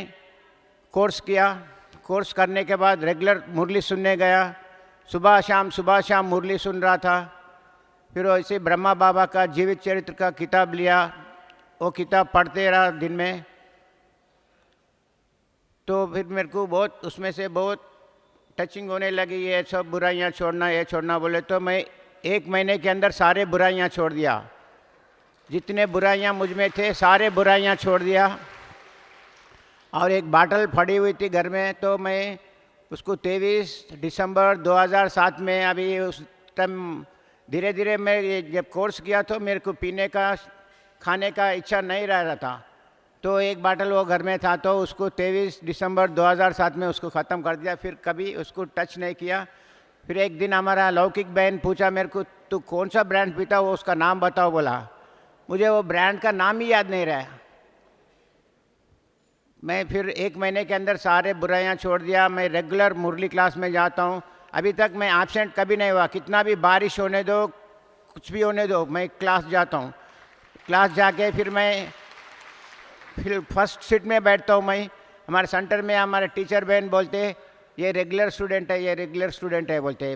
कोर्स किया। कोर्स करने के बाद रेगुलर मुरली सुनने गया, सुबह शाम मुरली सुन रहा था। फिर वैसे ब्रह्मा बाबा का जीवित चरित्र का किताब लिया, वो किताब पढ़ते रहा दिन में। तो फिर मेरे को बहुत उसमें से बहुत टचिंग होने लगी, ये सब बुराइयाँ छोड़ना, ये छोड़ना बोले तो मैं 1 महीने के अंदर सारे बुराइयाँ छोड़ दिया। जितने बुराइयाँ मुझ में थे सारे बुराइयाँ छोड़ दिया। और एक बाटल पड़ी हुई थी घर में, तो मैं उसको 23 दिसंबर 2007 में, अभी उस टाइम धीरे धीरे मैं जब कोर्स किया तो मेरे को पीने का खाने का इच्छा नहीं रह रहा था। तो एक बाटल वो घर में था तो उसको 23 दिसंबर 2007 में उसको ख़त्म कर दिया। फिर कभी उसको टच नहीं किया। फिर एक दिन हमारा लौकिक बहन पूछा मेरे को, तू कौन सा ब्रांड पीता वो उसका नाम बताओ बोला। मुझे वो ब्रांड का नाम ही याद नहीं रहा। मैं फिर 1 महीने के अंदर सारे बुराइयां छोड़ दिया। मैं रेगुलर मुरली क्लास में जाता हूँ। अभी तक मैं एब्सेंट कभी नहीं हुआ। कितना भी बारिश होने दो, कुछ भी होने दो, मैं क्लास जाता हूँ। क्लास जाके फिर फर्स्ट सीट में बैठता हूँ। मैं हमारे सेंटर में हमारे टीचर बहन बोलते ये रेगुलर स्टूडेंट है, ये रेगुलर स्टूडेंट है बोलते।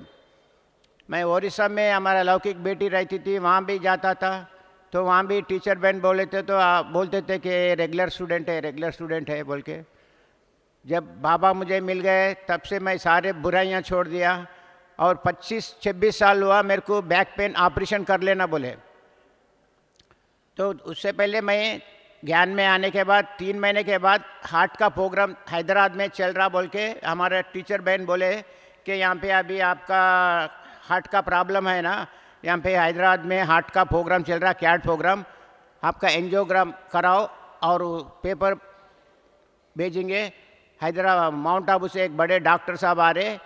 मैं उड़ीसा में हमारा लौकिक बेटी रहती थी, वहाँ भी जाता था तो वहाँ भी टीचर बहन बोलते तो बोलते थे कि रेगुलर स्टूडेंट है, रेगुलर स्टूडेंट है बोल के। जब बाबा मुझे मिल गए तब से मैं सारे बुराइयाँ छोड़ दिया। और 25-26 साल हुआ मेरे को बैक पेन ऑपरेशन कर लेना बोले। तो उससे पहले मैं ज्ञान में आने के बाद 3 महीने के बाद हार्ट का प्रोग्राम हैदराबाद में चल रहा बोल के हमारे टीचर बहन बोले कि यहाँ पे अभी आपका हार्ट का प्रॉब्लम है ना, यहाँ पे हैदराबाद में हार्ट का प्रोग्राम चल रहा, कैट प्रोग्राम, आपका एंजियोग्राम कराओ और पेपर भेजेंगे। हैदराबाद माउंट आबू से एक बड़े डॉक्टर साहब आ रहे,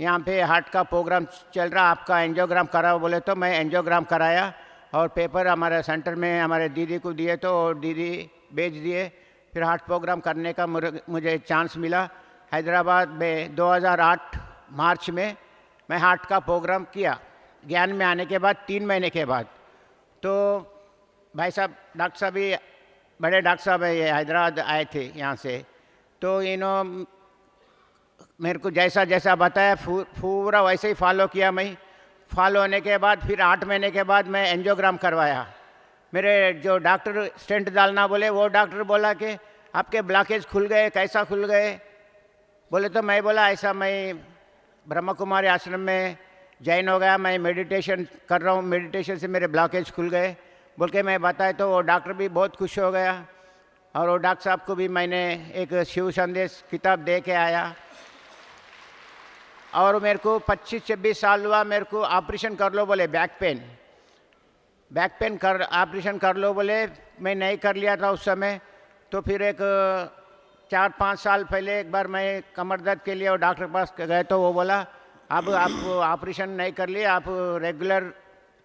यहाँ पे हार्ट का प्रोग्राम चल रहा, आपका एंजियोग्राम कराओ बोले। तो मैं एंजियोग्राम कराया और पेपर हमारे सेंटर में हमारे दीदी को दिए तो दीदी भेज दिए। फिर हार्ट प्रोग्राम करने का मुझे चांस मिला। हैदराबाद में 2008 मार्च में मैं हार्ट का प्रोग्राम किया ज्ञान में आने के बाद 3 महीने के बाद। तो भाई साहब डॉक्टर साहब भी बड़े डॉक्टर साहब है, ये हैदराबाद आए थे यहाँ से, तो मेरे को जैसा जैसा बताया पूरा वैसे ही फॉलो किया। मैं फॉलो होने के बाद फिर 8 महीने के बाद मैं एंजियोग्राम करवाया। मेरे जो डॉक्टर स्टेंट डालना बोले, वो डॉक्टर बोला कि आपके ब्लॉकेज खुल गए, कैसा खुल गए बोले। तो मैं बोला ऐसा, मैं ब्रह्मा कुमारी आश्रम में जॉइन हो गया, मैं मेडिटेशन कर रहा हूँ, मेडिटेशन से मेरे ब्लॉकेज खुल गए बोल के मैं बताया। तो वो डॉक्टर भी बहुत खुश हो गया और वो डॉक्टर साहब को भी मैंने एक शिव संदेश किताब दे के आया। और मेरे को 25-26 साल हुआ, मेरे को ऑपरेशन कर लो बोले, बैक पेन कर ऑपरेशन कर लो बोले। मैं नहीं कर लिया था उस समय। तो फिर एक 4-5 साल पहले एक बार मैं कमर दर्द के लिए वो डॉक्टर के पास गए, तो वो बोला अब आप ऑपरेशन नहीं कर लिए, आप रेगुलर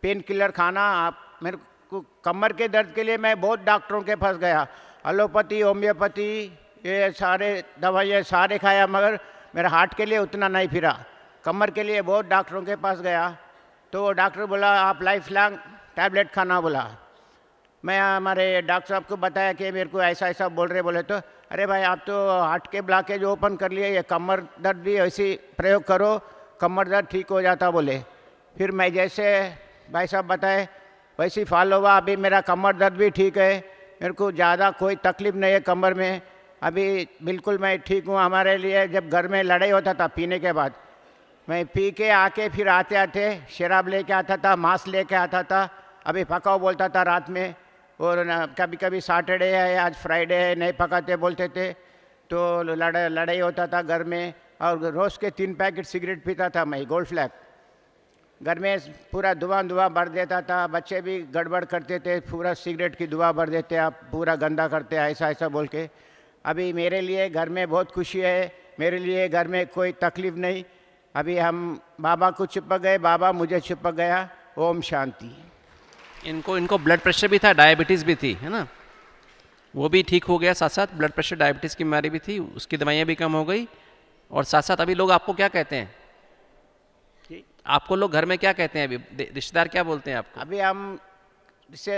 पेन किलर खाना। आप मेरे को कमर के दर्द के लिए मैं बहुत डॉक्टरों के पास गया, एलोपैथी, होम्योपैथी, ये सारे दवाइयाँ सारे खाया, मगर मेरा हार्ट के लिए उतना नहीं फिरा। कमर के लिए बहुत डॉक्टरों के पास गया, तो वो डॉक्टर बोला आप लाइफ लॉन्ग टैबलेट खाना बोला। मैं हमारे डॉक्टर साहब को बताया कि मेरे को ऐसा ऐसा बोल रहे, बोले तो अरे भाई आप तो हार्ट के ब्लॉकेज ओपन कर लिए, ये कमर दर्द भी ऐसे प्रयोग करो, कमर दर्द ठीक हो जाता बोले। फिर मैं जैसे भाई साहब बताए वैसे ही फॉलो हुआ। अभी मेरा कमर दर्द भी ठीक है, मेरे को ज़्यादा कोई तकलीफ़ नहीं है कमर में, अभी बिल्कुल मैं ठीक हूँ। हमारे लिए जब घर में लड़ाई होता था पीने के बाद, मैं पी के आके फिर आते आते शराब लेके आता था, मांस लेके आता था, अभी पकाओ बोलता था रात में। और कभी कभी सैटरडे है, आज फ्राइडे है, नहीं पकाते बोलते थे, तो लड़ाई होता था घर में। और रोज़ के 3 पैकेट सिगरेट पीता था मैं, गोल्ड फ्लैग। घर में पूरा धुआं भर देता था, बच्चे भी गड़बड़ करते थे, पूरा सिगरेट की धुआं भर देते, आप पूरा गंदा करते ऐसा ऐसा बोल के। अभी मेरे लिए घर में बहुत खुशी है, मेरे लिए घर में कोई तकलीफ़ नहीं। अभी हम बाबा को चिपक गए, बाबा मुझे चिपक गया। ओम शांति। इनको ब्लड प्रेशर भी था, डायबिटीज़ भी थी, है ना, वो भी ठीक हो गया। साथ साथ ब्लड प्रेशर डायबिटीज़ की बीमारी भी थी, उसकी दवाइयाँ भी कम हो गई। और साथ साथ अभी लोग आपको क्या कहते हैं, आपको लोग घर में क्या कहते हैं, अभी रिश्तेदार क्या बोलते हैं आपको? अभी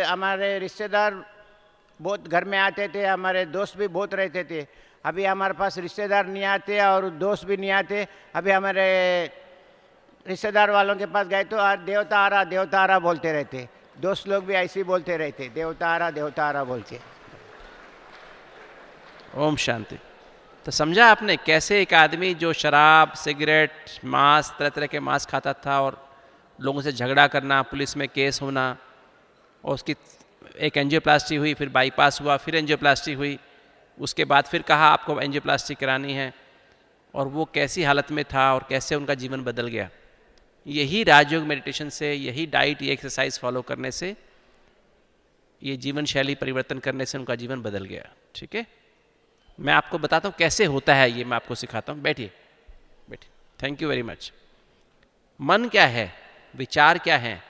हमारे रिश्तेदार बहुत घर में आते थे, हमारे दोस्त भी बहुत रहते थे। अभी हमारे पास रिश्तेदार नहीं आते और दोस्त भी नहीं आते। अभी हमारे रिश्तेदार वालों के पास गए तो आज देवता आ रहा बोलते रहते, दोस्त लोग भी ऐसे ही बोलते रहते, देवता आ रहा बोलते। ओम शांति। तो समझा आपने कैसे एक आदमी जो शराब, सिगरेट, मांस, तरह तरह के मांस खाता था और लोगों से झगड़ा करना, पुलिस में केस होना, और उसकी एक एंजियोप्लास्टी हुई, फिर बाईपास हुआ, फिर एंजियोप्लास्टी हुई, उसके बाद फिर कहा आपको एंजियोप्लास्टी करानी है, और वो कैसी हालत में था और कैसे उनका जीवन बदल गया। यही राजयोग मेडिटेशन से, यही डाइट, ये एक्सरसाइज फॉलो करने से, ये जीवन शैली परिवर्तन करने से उनका जीवन बदल गया। ठीक है, मैं आपको बताता हूँ कैसे होता है, ये मैं आपको सिखाता हूँ। बैठिए। Thank you very much. मन क्या है, विचार क्या है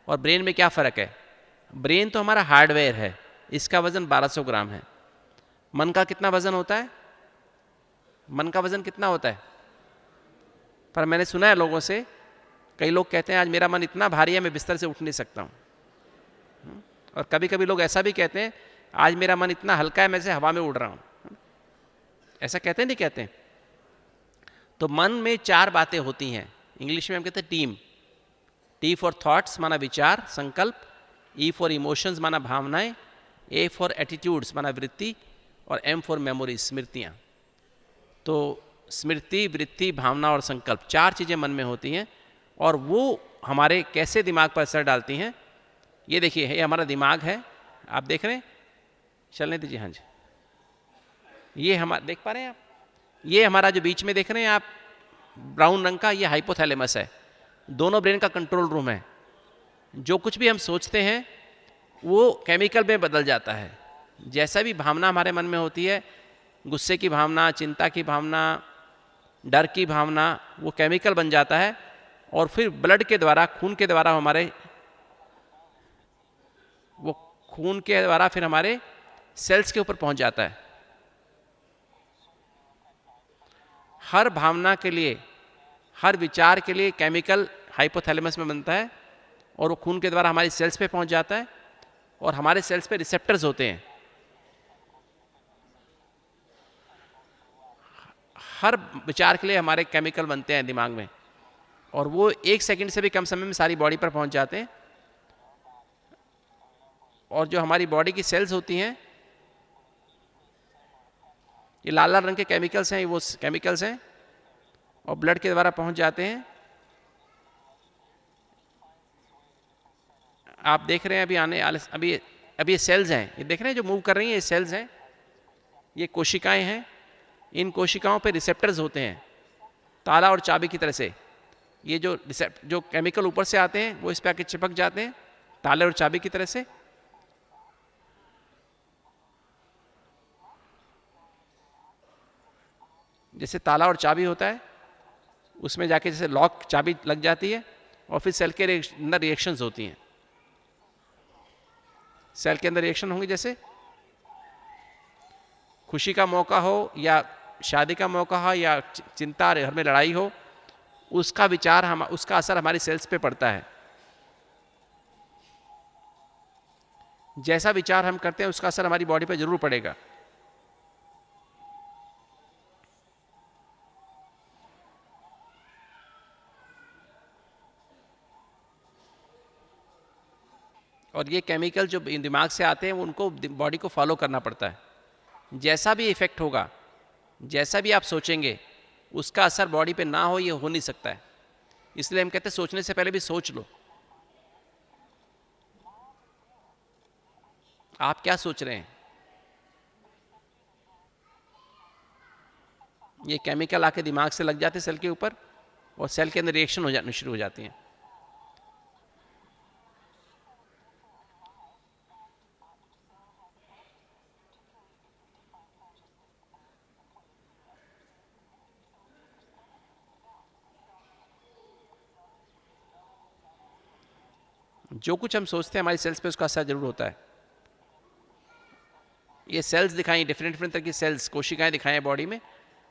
और ब्रेन में क्या फ़र्क है? ब्रेन तो हमारा हार्डवेयर है, इसका वज़न 1200 ग्राम है। मन का कितना वज़न होता है? मन का वज़न कितना होता है? पर मैंने सुना है लोगों से, कई लोग कहते हैं आज मेरा मन इतना भारी है मैं बिस्तर से उठ नहीं सकता हूँ। और कभी कभी लोग ऐसा भी कहते हैं आज मेरा मन इतना हल्का है मैं से हवा में उड़ रहा हूँ। ऐसा कहते नहीं कहते? तो मन में 4 बातें होती हैं, इंग्लिश में हम कहते हैं टीम। टी फॉर थॉट्स माना विचार, संकल्प, ई फॉर इमोशंस माना भावनाएं, ए फॉर एटीट्यूड्स माना वृत्ति, और एम फॉर मेमोरी स्मृतियाँ। तो स्मृति, वृत्ति, भावना और संकल्प 4 चीज़ें मन में होती हैं, और वो हमारे कैसे दिमाग पर असर डालती हैं। ये देखिए, ये हमारा दिमाग है, आप देख रहे हैं, चलने दीजिए। हाँ जी, ये हमारा देख पा रहे हैं आप, ये हमारा जो बीच में देख रहे हैं आप ब्राउन रंग का, ये हाइपोथैलेमस है, दोनों ब्रेन का कंट्रोल रूम है। जो कुछ भी हम सोचते हैं वो केमिकल में बदल जाता है। जैसा भी भावना हमारे मन में होती है, गुस्से की भावना, चिंता की भावना, डर की भावना, वो केमिकल बन जाता है और फिर ब्लड के द्वारा, खून के द्वारा फिर हमारे सेल्स के ऊपर पहुंच जाता है। हर भावना के लिए, हर विचार के लिए केमिकल हाइपोथैलेमस में बनता है और वो खून के द्वारा हमारी सेल्स पे पहुंच जाता है और हमारे सेल्स पे रिसेप्टर्स होते हैं। हर विचार के लिए हमारे केमिकल बनते हैं दिमाग में और वो 1 सेकंड से भी कम समय में सारी बॉडी पर पहुंच जाते हैं। और जो हमारी बॉडी की सेल्स होती हैं, ये लाल लाल रंग के केमिकल्स हैं, वो केमिकल्स हैं और ब्लड के द्वारा पहुंच जाते हैं। आप देख रहे हैं अभी ये सेल्स हैं, ये देख रहे हैं जो मूव कर रही हैं, ये सेल्स हैं, ये कोशिकाएं हैं। इन कोशिकाओं पे रिसेप्टर्स होते हैं ताला और चाबी की तरह से। ये जो केमिकल ऊपर से आते हैं वो इस पे आके चिपक जाते हैं ताले और चाबी की तरह से। जैसे ताला और चाबी होता है, उसमें जाके जैसे लॉक चाबी लग जाती है और फिर सेल के अंदर रिएक्शंस होती हैं। सेल के अंदर रिएक्शन होंगे, जैसे खुशी का मौका हो या शादी का मौका हो या चिंता, घर में लड़ाई हो, उसका उसका असर हमारी सेल्स पे पड़ता है। जैसा विचार हम करते हैं उसका असर हमारी बॉडी पे जरूर पड़ेगा। और ये केमिकल जो दिमाग से आते हैं वो उनको बॉडी को फॉलो करना पड़ता है। जैसा भी इफेक्ट होगा, जैसा भी आप सोचेंगे, उसका असर बॉडी पे ना हो, ये हो नहीं सकता है। इसलिए हम कहते हैं सोचने से पहले भी सोच लो। आप क्या सोच रहे हैं? ये केमिकल आके दिमाग से लग जाते हैं सेल के ऊपर और सेल के अंदर रिएक्शन हो जानी शुरू हो जाती हैं। जो कुछ हम सोचते हैं हमारी सेल्स पे उसका असर जरूर होता है। ये सेल्स दिखाई, डिफरेंट डिफरेंट तरह की सेल्स, कोशिकाएं दिखाई हैं बॉडी में।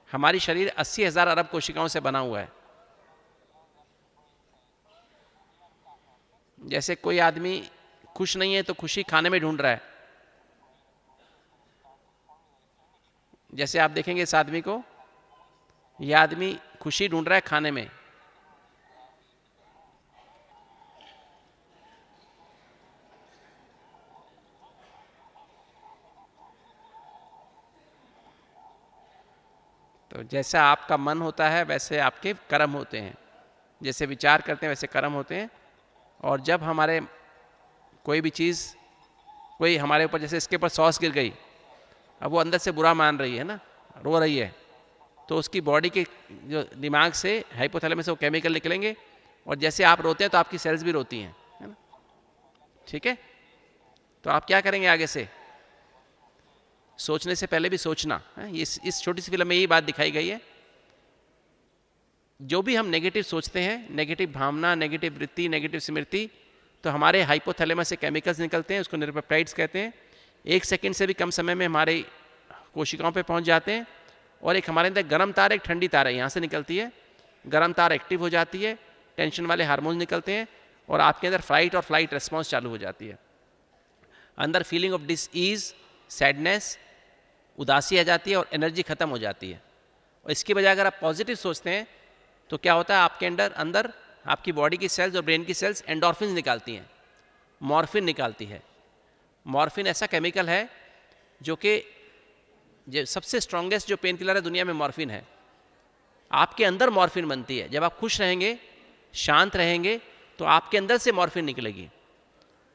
हमारी शरीर 80,000 अरब कोशिकाओं से बना हुआ है। जैसे कोई आदमी खुश नहीं है तो खुशी खाने में ढूंढ रहा है। जैसे आप देखेंगे इस आदमी को, यह आदमी खुशी ढूंढ रहा है खाने में। तो जैसा आपका मन होता है वैसे आपके कर्म होते हैं। जैसे विचार करते हैं वैसे कर्म होते हैं। और जब हमारे कोई भी चीज़, कोई हमारे ऊपर, जैसे इसके ऊपर सॉस गिर गई, अब वो अंदर से बुरा मान रही है ना, रो रही है, तो उसकी बॉडी के जो दिमाग से, हाइपोथैलेमस से वो केमिकल निकलेंगे और जैसे आप रोते हैं तो आपकी सेल्स भी रोती हैं, है ना? ठीक है। तो आप क्या करेंगे आगे से? सोचने से पहले भी सोचना है। इस छोटी सी फिल्म में यही बात दिखाई गई है। जो भी हम नेगेटिव सोचते हैं, नेगेटिव भावना, नेगेटिव वृत्ति, नेगेटिव स्मृति, तो हमारे हाइपोथैलेमस से केमिकल्स निकलते हैं, उसको न्यूरोपेप्टाइड्स कहते हैं। 1 सेकंड से भी कम समय में हमारे कोशिकाओं पे पहुंच जाते हैं। और एक हमारे अंदर गर्म तार, एक ठंडी तार है, यहाँ से निकलती है। गर्म तार एक्टिव हो जाती है, टेंशन वाले हार्मोन निकलते हैं और आपके अंदर फाइट और फ्लाइट रिस्पॉन्स चालू हो जाती है। अंदर फीलिंग ऑफ डिसईज, सैडनेस, उदासी आ जाती है और एनर्जी खत्म हो जाती है। और इसकी बजाय अगर आप पॉजिटिव सोचते हैं तो क्या होता है, आपके अंदर आपकी बॉडी की सेल्स और ब्रेन की सेल्स एंडोर्फिन निकालती हैं, मॉर्फिन निकालती है। मॉर्फिन ऐसा केमिकल है जो कि सबसे स्ट्रॉन्गेस्ट जो पेन किलर है दुनिया में, मॉर्फिन है। आपके अंदर मॉर्फिन बनती है। जब आप खुश रहेंगे, शांत रहेंगे, तो आपके अंदर से मॉर्फिन निकलेगी।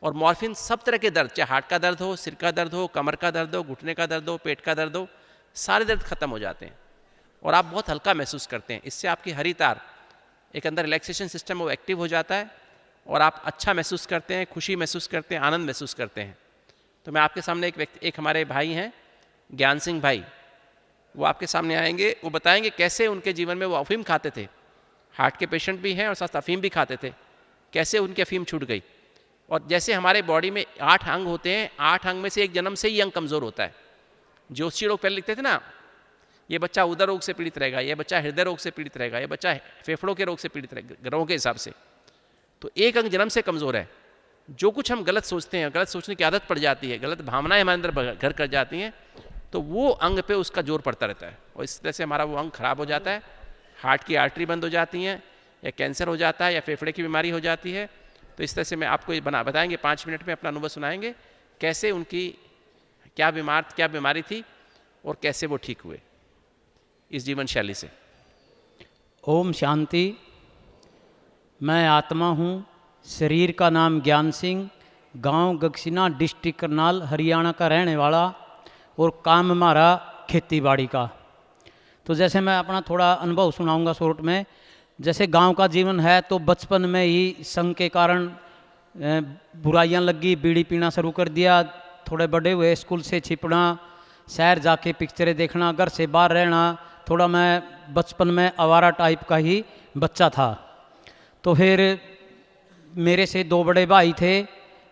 और मॉर्फिन सब तरह के दर्द, चाहे हार्ट का दर्द हो, सिर का दर्द हो, कमर का दर्द हो, घुटने का दर्द हो, पेट का दर्द हो, सारे दर्द खत्म हो जाते हैं और आप बहुत हल्का महसूस करते हैं। इससे आपकी हरी तार, एक अंदर रिलैक्सेशन सिस्टम वो एक्टिव हो जाता है और आप अच्छा महसूस करते हैं, खुशी महसूस करते हैं, आनंद महसूस करते हैं। तो मैं आपके सामने एक हमारे भाई हैं, ज्ञान सिंह भाई, वो आपके सामने आएंगे। वो बताएंगे कैसे उनके जीवन में वो अफीम खाते थे, हार्ट के पेशेंट भी हैं और साथ अफीम भी खाते थे, कैसे उनकी अफीम छूट गई। और जैसे हमारे बॉडी में 8 अंग होते हैं, 8 अंग में से एक जन्म से ही अंग कमज़ोर होता है। ज्योतिषी लोग पहले लिखते थे ना, ये बच्चा उदर रोग से पीड़ित रहेगा, ये बच्चा हृदय रोग से पीड़ित रहेगा, ये बच्चा फेफड़ों के रोग से पीड़ित रहेगा, ग्रहों के हिसाब से। तो एक अंग जन्म से कमज़ोर है। जो कुछ हम गलत सोचते हैं, गलत सोचने की आदत पड़ जाती है, गलत भावनाएं हमारे अंदर घर कर जाती हैं, तो वो अंग पे उसका जोर पड़ता रहता है और इस तरह से हमारा वो अंग खराब हो जाता है। हार्ट की आर्टरी बंद हो जाती हैं, या कैंसर हो जाता है, या फेफड़े की बीमारी हो जाती है। तो इस तरह से मैं आपको ये बताएंगे 5 मिनट में, अपना अनुभव सुनाएंगे कैसे उनकी क्या बीमारी थी और कैसे वो ठीक हुए इस जीवन शैली से। ओम शांति। मैं आत्मा हूँ, शरीर का नाम ज्ञान सिंह, गांव गगसिना, डिस्ट्रिक्ट करनाल, हरियाणा का रहने वाला, और काम हमारा खेती बाड़ी का। तो जैसे मैं अपना थोड़ा अनुभव सुनाऊंगा शॉर्ट में। जैसे गांव का जीवन है तो बचपन में ही संग के कारण बुराइयां लगी, बीड़ी पीना शुरू कर दिया। थोड़े बड़े हुए स्कूल से छिपना, शहर जाके पिक्चरें देखना, घर से बाहर रहना। थोड़ा मैं बचपन में आवारा टाइप का ही बच्चा था। तो फिर मेरे से 2 बड़े भाई थे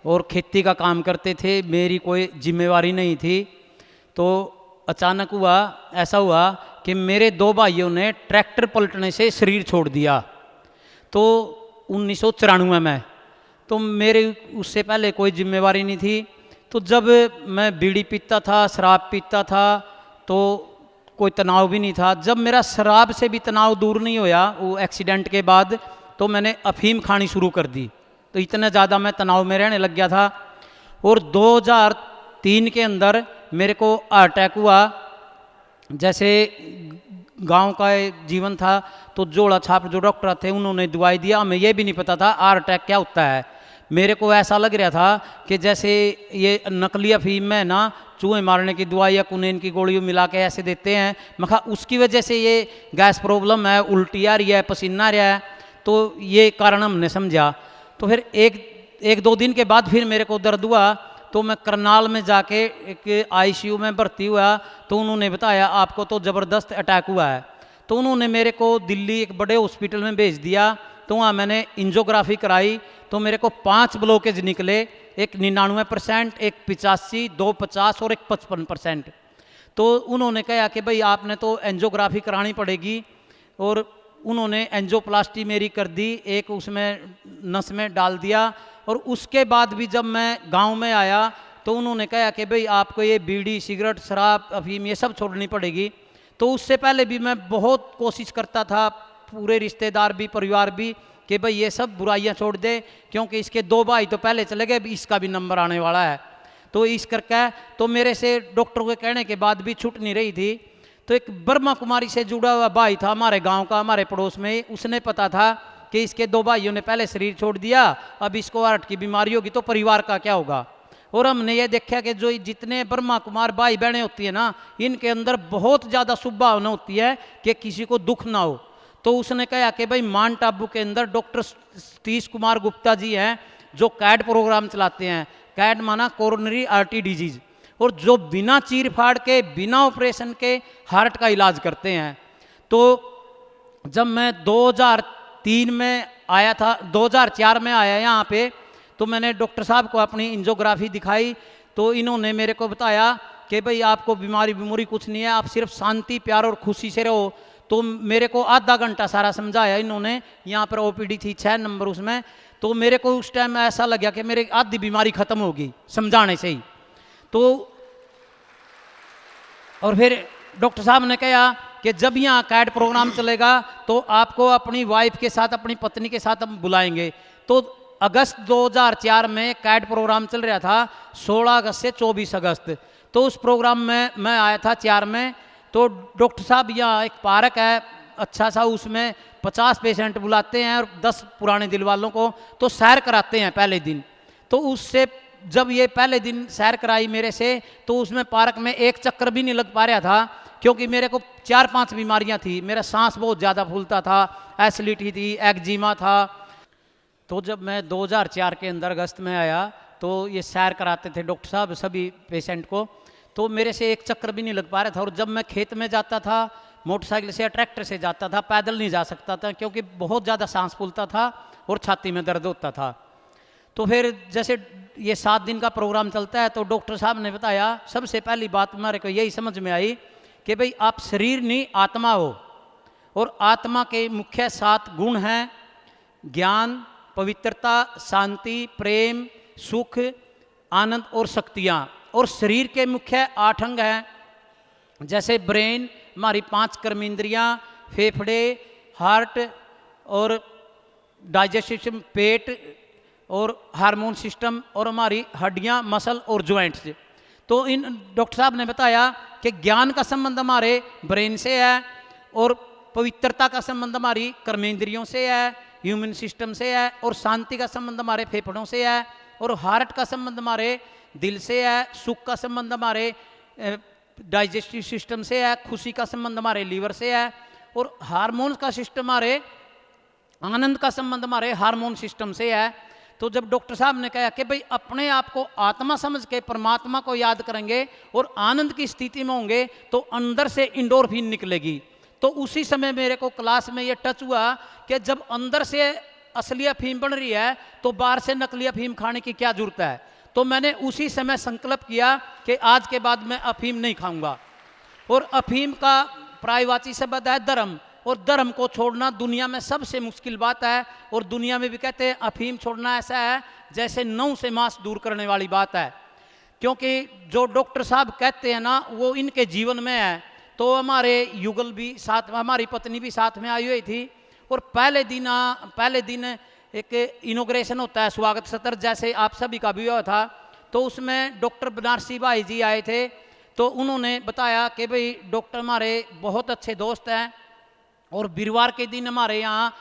और खेती का काम करते थे, मेरी कोई जिम्मेवारी नहीं थी। तो अचानक ऐसा हुआ कि मेरे 2 भाइयों ने ट्रैक्टर पलटने से शरीर छोड़ दिया। तो 1994 में, तो मेरे उससे पहले कोई जिम्मेवारी नहीं थी। तो जब मैं बीड़ी पीता था, शराब पीता था, तो कोई तनाव भी नहीं था। जब मेरा शराब से भी तनाव दूर नहीं होया वो एक्सीडेंट के बाद, तो मैंने अफीम खानी शुरू कर दी। तो इतना ज़्यादा मैं तनाव में रहने लग गया था। और 2003 के अंदर मेरे को हार्ट अटैक हुआ। जैसे गांव का जीवन था तो जोड़ा छाप जो डॉक्टर थे उन्होंने दवाई दिया, हमें ये भी नहीं पता था हार्ट अटैक क्या होता है। मेरे को ऐसा लग रहा था कि जैसे ये नकली अफीम में ना चूहे मारने की दवाई या कुनेन की गोली मिला के ऐसे देते हैं। मैं कहा उसकी वजह से ये गैस प्रॉब्लम है, उल्टी आ रही है, पसीना आ रहा है, तो ये कारण हमने समझा। तो फिर एक 2 दिन के बाद फिर मेरे को दर्द हुआ। तो मैं करनाल में जाके एक आईसीयू में भर्ती हुआ। तो उन्होंने बताया आपको तो ज़बरदस्त अटैक हुआ है। तो उन्होंने मेरे को दिल्ली एक बड़े हॉस्पिटल में भेज दिया। तो वहाँ मैंने एंजियोग्राफी कराई। तो मेरे को 5 ब्लॉकेज निकले, एक 99%, एक 85, 2 50 और एक 55%। तो उन्होंने कहा कि भाई आपने तो एंजियोग्राफी करानी पड़ेगी। और उन्होंने एंजियोप्लास्टी मेरी कर दी, एक उसमें नस में डाल दिया। और उसके बाद भी जब मैं गांव में आया तो उन्होंने कहा कि भाई आपको ये बीड़ी, सिगरेट, शराब, अफीम ये सब छोड़नी पड़ेगी। तो उससे पहले भी मैं बहुत कोशिश करता था, पूरे रिश्तेदार भी, परिवार भी, कि भाई ये सब बुराइयां छोड़ दे, क्योंकि इसके 2 भाई तो पहले चले गए, इसका भी नंबर आने वाला है। तो इस करके तो मेरे से डॉक्टर के कहने के बाद भी छूट नहीं रही थी। तो एक ब्रह्मा कुमारी से जुड़ा हुआ भाई था हमारे गांव का, हमारे पड़ोस में, उसने पता था कि इसके 2 भाइयों ने पहले शरीर छोड़ दिया, अब इसको हार्ट की बीमारी होगी तो परिवार का क्या होगा। और हमने ये देखा कि जो जितने ब्रह्मा कुमार भाई बहनें होती है ना, इनके अंदर बहुत ज़्यादा शुभ भावना होती है कि किसी को दुख ना हो। तो उसने कहा कि भाई माउंट आबू के अंदर डॉक्टर सतीश कुमार गुप्ता जी हैं जो कैड प्रोग्राम चलाते हैं। कैड माना कोरोनरी आर्टरी डिजीज, और जो बिना चीर फाड़ के, बिना ऑपरेशन के हार्ट का इलाज करते हैं। तो जब मैं 2003 में आया था, 2004 में आया यहाँ पे, तो मैंने डॉक्टर साहब को अपनी एंजियोग्राफी दिखाई। तो इन्होंने मेरे को बताया कि भाई आपको बीमारी कुछ नहीं है, आप सिर्फ शांति, प्यार और खुशी से रहो। तो मेरे को आधा घंटा सारा समझाया इन्होंने। यहाँ पर ओपीडी थी 6 नंबर उसमें। तो मेरे को उस टाइम ऐसा लगा कि मेरी आधी बीमारी खत्म होगी समझाने से ही। तो और फिर डॉक्टर साहब ने कहा कि जब यहाँ कैड प्रोग्राम चलेगा तो आपको अपनी वाइफ के साथ, अपनी पत्नी के साथ हम बुलाएंगे। तो अगस्त 2004 में कैड प्रोग्राम चल रहा था, 16 अगस्त से 24 अगस्त। तो उस प्रोग्राम में मैं आया था 4 में। तो डॉक्टर साहब यहाँ एक पार्क है अच्छा सा, उसमें 50 पेशेंट बुलाते हैं और 10 पुराने दिल वालों को तो सैर कराते हैं पहले दिन। तो उससे जब ये पहले दिन सैर कराई मेरे से, तो उसमें पार्क में एक चक्कर भी नहीं लग पा रहा था, क्योंकि मेरे को 4-5 बीमारियां थी। मेरा सांस बहुत ज़्यादा फूलता था, एसिडिटी थी, एक्जिमा था। तो जब मैं 2004 के अंदर अगस्त में आया तो ये सैर कराते थे डॉक्टर साहब सभी पेशेंट को। तो मेरे से एक चक्कर भी नहीं लग पा रहा था। और जब मैं खेत में जाता था मोटरसाइकिल से या ट्रैक्टर से जाता था, पैदल नहीं जा सकता था, क्योंकि बहुत ज़्यादा सांस फूलता था और छाती में दर्द होता था। तो फिर जैसे ये 7 दिन का प्रोग्राम चलता है, तो डॉक्टर साहब ने बताया, सबसे पहली बात हमारे को यही समझ में आई कि भाई आप शरीर नहीं आत्मा हो, और आत्मा के मुख्य 7 गुण हैं: ज्ञान, पवित्रता, शांति, प्रेम, सुख, आनंद और शक्तियाँ। और शरीर के मुख्य 8 अंग हैं, जैसे ब्रेन, हमारी 5 कर्मेंद्रियाँ, फेफड़े, हार्ट और डाइजेस्टिव सिस्टम, पेट और हार्मोन सिस्टम, और हमारी हड्डियाँ, मसल और जॉइंट्स। तो इन डॉक्टर साहब ने बताया कि ज्ञान का संबंध हमारे ब्रेन से है, और पवित्रता का संबंध हमारी कर्मेंद्रियों से है, ह्यूमन सिस्टम से है, और शांति का संबंध हमारे फेफड़ों से है, और हार्ट का संबंध हमारे दिल से है, सुख का संबंध हमारे डाइजेस्टिव सिस्टम से है, खुशी का संबंध हमारे लीवर से है, और हार्मोन्स का सिस्टम हमारे, आनंद का संबंध हमारे हार्मोन सिस्टम से है। तो जब डॉक्टर साहब ने कहा कि भाई अपने आप को आत्मा समझ के परमात्मा को याद करेंगे और आनंद की स्थिति में होंगे तो अंदर से इंडोर्फिन निकलेगी, तो उसी समय मेरे को क्लास में ये टच हुआ कि जब अंदर से असली अफीम बन रही है तो बाहर से नकली अफीम खाने की क्या जरूरत है। तो मैंने उसी समय संकल्प किया कि आज के बाद मैं अफीम नहीं खाऊंगा। और अफीम का पर्यायवाची शब्द है धर्म, और धर्म को छोड़ना दुनिया में सबसे मुश्किल बात है। और दुनिया में भी कहते हैं अफीम छोड़ना ऐसा है जैसे नौ से मांस दूर करने वाली बात है, क्योंकि जो डॉक्टर साहब कहते हैं ना वो इनके जीवन में है। तो हमारे युगल भी साथ, हमारी पत्नी भी साथ में आई हुई थी, और पहले दिन एक इनोग्रेशन होता है, स्वागत सत्र, जैसे आप सभी का भी हुआ था। तो उसमें डॉक्टर बनारसी भाई जी आए थे, तो उन्होंने बताया कि भाई डॉक्टर हमारे बहुत अच्छे दोस्त हैं, और वीरवार के दिन हमारे यहाँ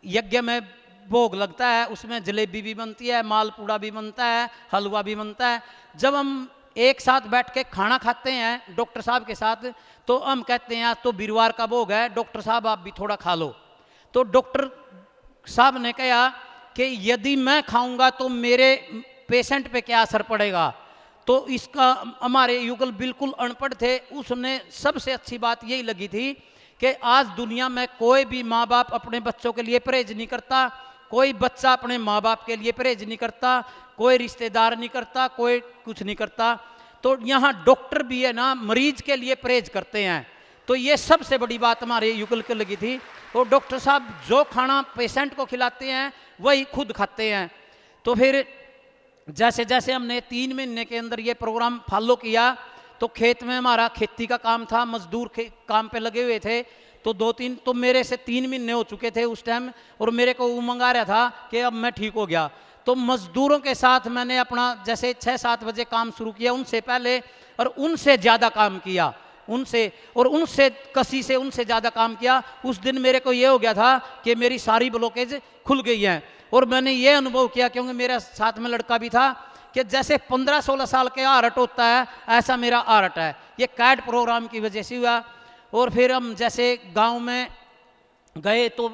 यज्ञ में भोग लगता है, उसमें जलेबी भी बनती है, मालपूड़ा भी बनता है, हलवा भी बनता है। जब हम एक साथ बैठ के खाना खाते हैं डॉक्टर साहब के साथ, तो हम कहते हैं आज तो वीरवार का भोग है, डॉक्टर साहब आप भी थोड़ा खा लो। तो डॉक्टर साहब ने कहा कि यदि मैं खाऊंगा तो मेरे पेशेंट पे क्या असर पड़ेगा। तो इसका हमारे युगल बिल्कुल अनपढ़ थे, उसने सबसे अच्छी बात यही लगी थी कि आज दुनिया में कोई भी माँ बाप अपने बच्चों के लिए परहेज नहीं करता, कोई बच्चा अपने माँ बाप के लिए परहेज नहीं करता, कोई रिश्तेदार नहीं करता, कोई कुछ नहीं करता। तो यहाँ डॉक्टर भी है ना मरीज के लिए परहेज करते हैं। तो ये सबसे बड़ी बात हमारे युगल को लगी थी। तो डॉक्टर साहब जो खाना पेशेंट को खिलाते हैं वही खुद खाते हैं। तो फिर जैसे जैसे हमने 3 महीने के अंदर ये प्रोग्राम फॉलो किया, तो खेत में हमारा खेती का काम था, मजदूर काम पे लगे हुए थे। तो 2-3 तो मेरे से 3 महीने हो चुके थे उस टाइम, और मेरे को उमंग आ रहा था कि अब मैं ठीक हो गया। तो मजदूरों के साथ मैंने अपना जैसे 6-7 बजे काम शुरू किया, उनसे पहले और उनसे ज़्यादा काम किया, उनसे कसी से उनसे ज़्यादा काम किया। उस दिन मेरे को ये हो गया था कि मेरी सारी ब्लॉकेज खुल गई हैं। और मैंने ये अनुभव किया, क्योंकि मेरे साथ में लड़का भी था, कि जैसे 15-16 साल के आर्ट होता है ऐसा मेरा आर्ट है। ये कैड प्रोग्राम की वजह से हुआ। और फिर हम जैसे गांव में गए तो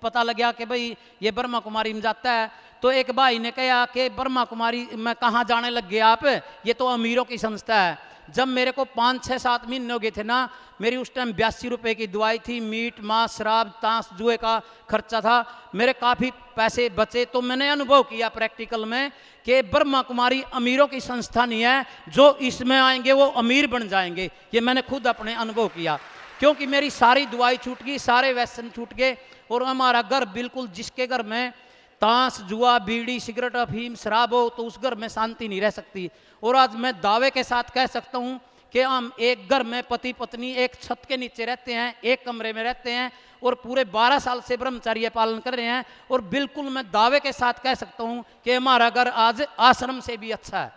पता लगा कि भाई ये ब्रह्मा कुमारी में जाता है। तो एक भाई ने कहा कि ब्रह्मा कुमारी में कहाँ जाने लग गए आप, ये तो अमीरों की संस्था है। जब मेरे को 5-6-7 महीने हो गए थे ना, मेरी उस टाइम 82 रुपये की दवाई थी, मीट मांस शराब ताश जुए का खर्चा था, मेरे काफ़ी पैसे बचे। तो मैंने अनुभव किया प्रैक्टिकल में कि ब्रह्मा कुमारी अमीरों की संस्था नहीं है, जो इसमें आएंगे वो अमीर बन जाएंगे। ये मैंने खुद अपने अनुभव किया, क्योंकि मेरी सारी दवाई छूट गई, सारे व्यसन छूट गए। और हमारा घर बिल्कुल, जिसके घर में ताश जुआ बीड़ी सिगरेट अफीम शराब हो तो उस घर में शांति नहीं रह सकती। और आज मैं दावे के साथ कह सकता हूँ कि हम एक घर में पति पत्नी एक छत के नीचे रहते हैं, एक कमरे में रहते हैं, और पूरे 12 साल से ब्रह्मचर्य पालन कर रहे हैं। और बिल्कुल मैं दावे के साथ कह सकता हूँ कि हमारा घर आज आश्रम से भी अच्छा है।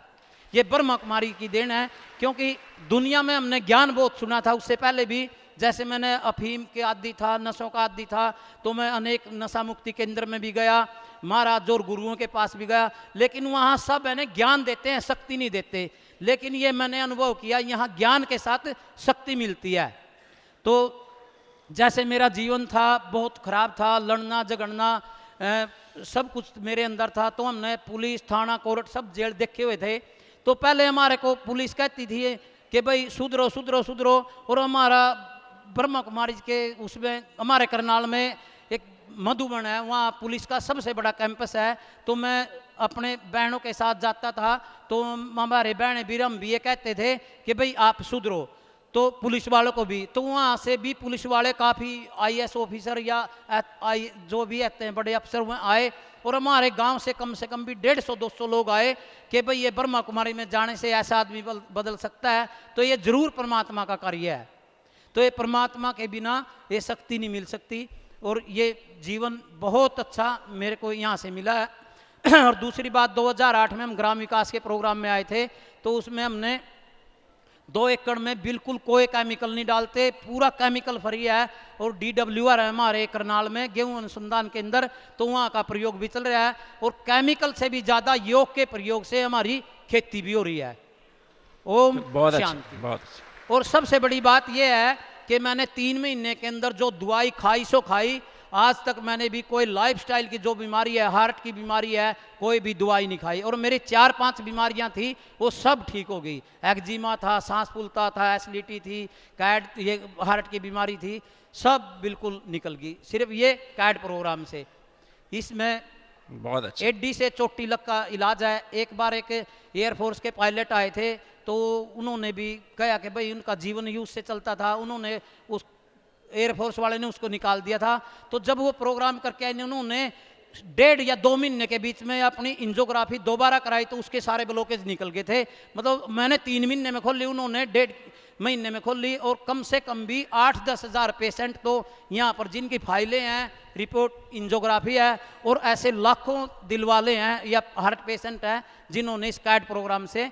ये ब्रह्मा कुमारी की देन है, क्योंकि दुनिया में हमने ज्ञान बहुत सुना था उससे पहले भी। जैसे मैंने अफीम के आदी था, नशों का आदी था, तो मैं अनेक नशा मुक्ति केंद्र में भी गया, महाराज और गुरुओं के पास भी गया, लेकिन वहाँ सब है ज्ञान देते हैं, शक्ति नहीं देते। लेकिन ये मैंने अनुभव किया, यहाँ ज्ञान के साथ शक्ति मिलती है। तो जैसे मेरा जीवन था बहुत खराब था, लड़ना झगड़ना सब कुछ मेरे अंदर था। तो हमने पुलिस थाना कोर्ट सब जेल देखे हुए थे। तो पहले हमारे को पुलिस कहती थी कि भाई सुधरो सुधरो सुधरो। और हमारा ब्रह्मा कुमारी के उसमें हमारे करनाल में एक मधुबन है, वहाँ पुलिस का सबसे बड़ा कैंपस है। तो मैं अपने बहनों के साथ जाता था, तो हमारे बहनें भी हम भी ये कहते थे कि भाई आप सुधरो। तो पुलिस वालों को भी, तो वहाँ से भी पुलिस वाले काफ़ी IAS ऑफिसर या जो भी रहते हैं बड़े अफसर वहाँ आए, और हमारे गांव से कम भी 150-200 लोग आए कि भाई ये ब्रह्मा कुमारी में जाने से ऐसा आदमी बदल सकता है, तो ये जरूर परमात्मा का कार्य है। तो ये परमात्मा के बिना ये शक्ति नहीं मिल सकती, और ये जीवन बहुत अच्छा मेरे को यहाँ से मिला है। और दूसरी बात, 2008 में हम ग्राम विकास के प्रोग्राम में आए थे, तो उसमें हमने 2 एकड़ में बिल्कुल कोई केमिकल नहीं डालते, पूरा केमिकल फ्री है, और DWR है हमारे करनाल में गेहूं अनुसंधान केंद्र, तो वहाँ का प्रयोग भी चल रहा है, और केमिकल से भी ज़्यादा योग के प्रयोग से हमारी खेती भी हो रही है। ओम बहुत शांति। बहुत अच्छा। और सबसे बड़ी बात यह है कि मैंने 3 महीने के अंदर जो दवाई खाई सो खाई, आज तक मैंने भी कोई लाइफस्टाइल की जो बीमारी है, हार्ट की बीमारी है, कोई भी दवाई नहीं खाई, और मेरी 4-5 बीमारियां थी वो सब ठीक हो गई। एक्जिमा था, सांस फूलता था, एसिडिटी थी, कैड ये हार्ट की बीमारी थी, सब बिल्कुल निकल गई सिर्फ ये कैड प्रोग्राम से। इसमें बहुत अच्छा। एडी से चोटी लग का इलाज है। एक बार एक एयरफोर्स के पायलट आए थे, तो उन्होंने भी कहा कि भाई उनका जीवन यूज से चलता था, उन्होंने उस एयरफोर्स वाले ने उसको निकाल दिया था। तो जब वो प्रोग्राम करके आए, उन्होंने 1.5 या 2 महीने के बीच में अपनी इंजियोग्राफी दोबारा कराई, तो उसके सारे ब्लॉकेज निकल गए थे। मतलब मैंने 3 महीने में खोल ली, उन्होंने 1.5 महीने में खोल ली, और कम से कम भी 8-10 हज़ार पेशेंट तो यहाँ पर जिनकी फाइलें हैं, रिपोर्ट इंजियोग्राफी है, और ऐसे लाखों दिल वाले हैं या हार्ट पेशेंट हैं जिन्होंने इस कैड प्रोग्राम से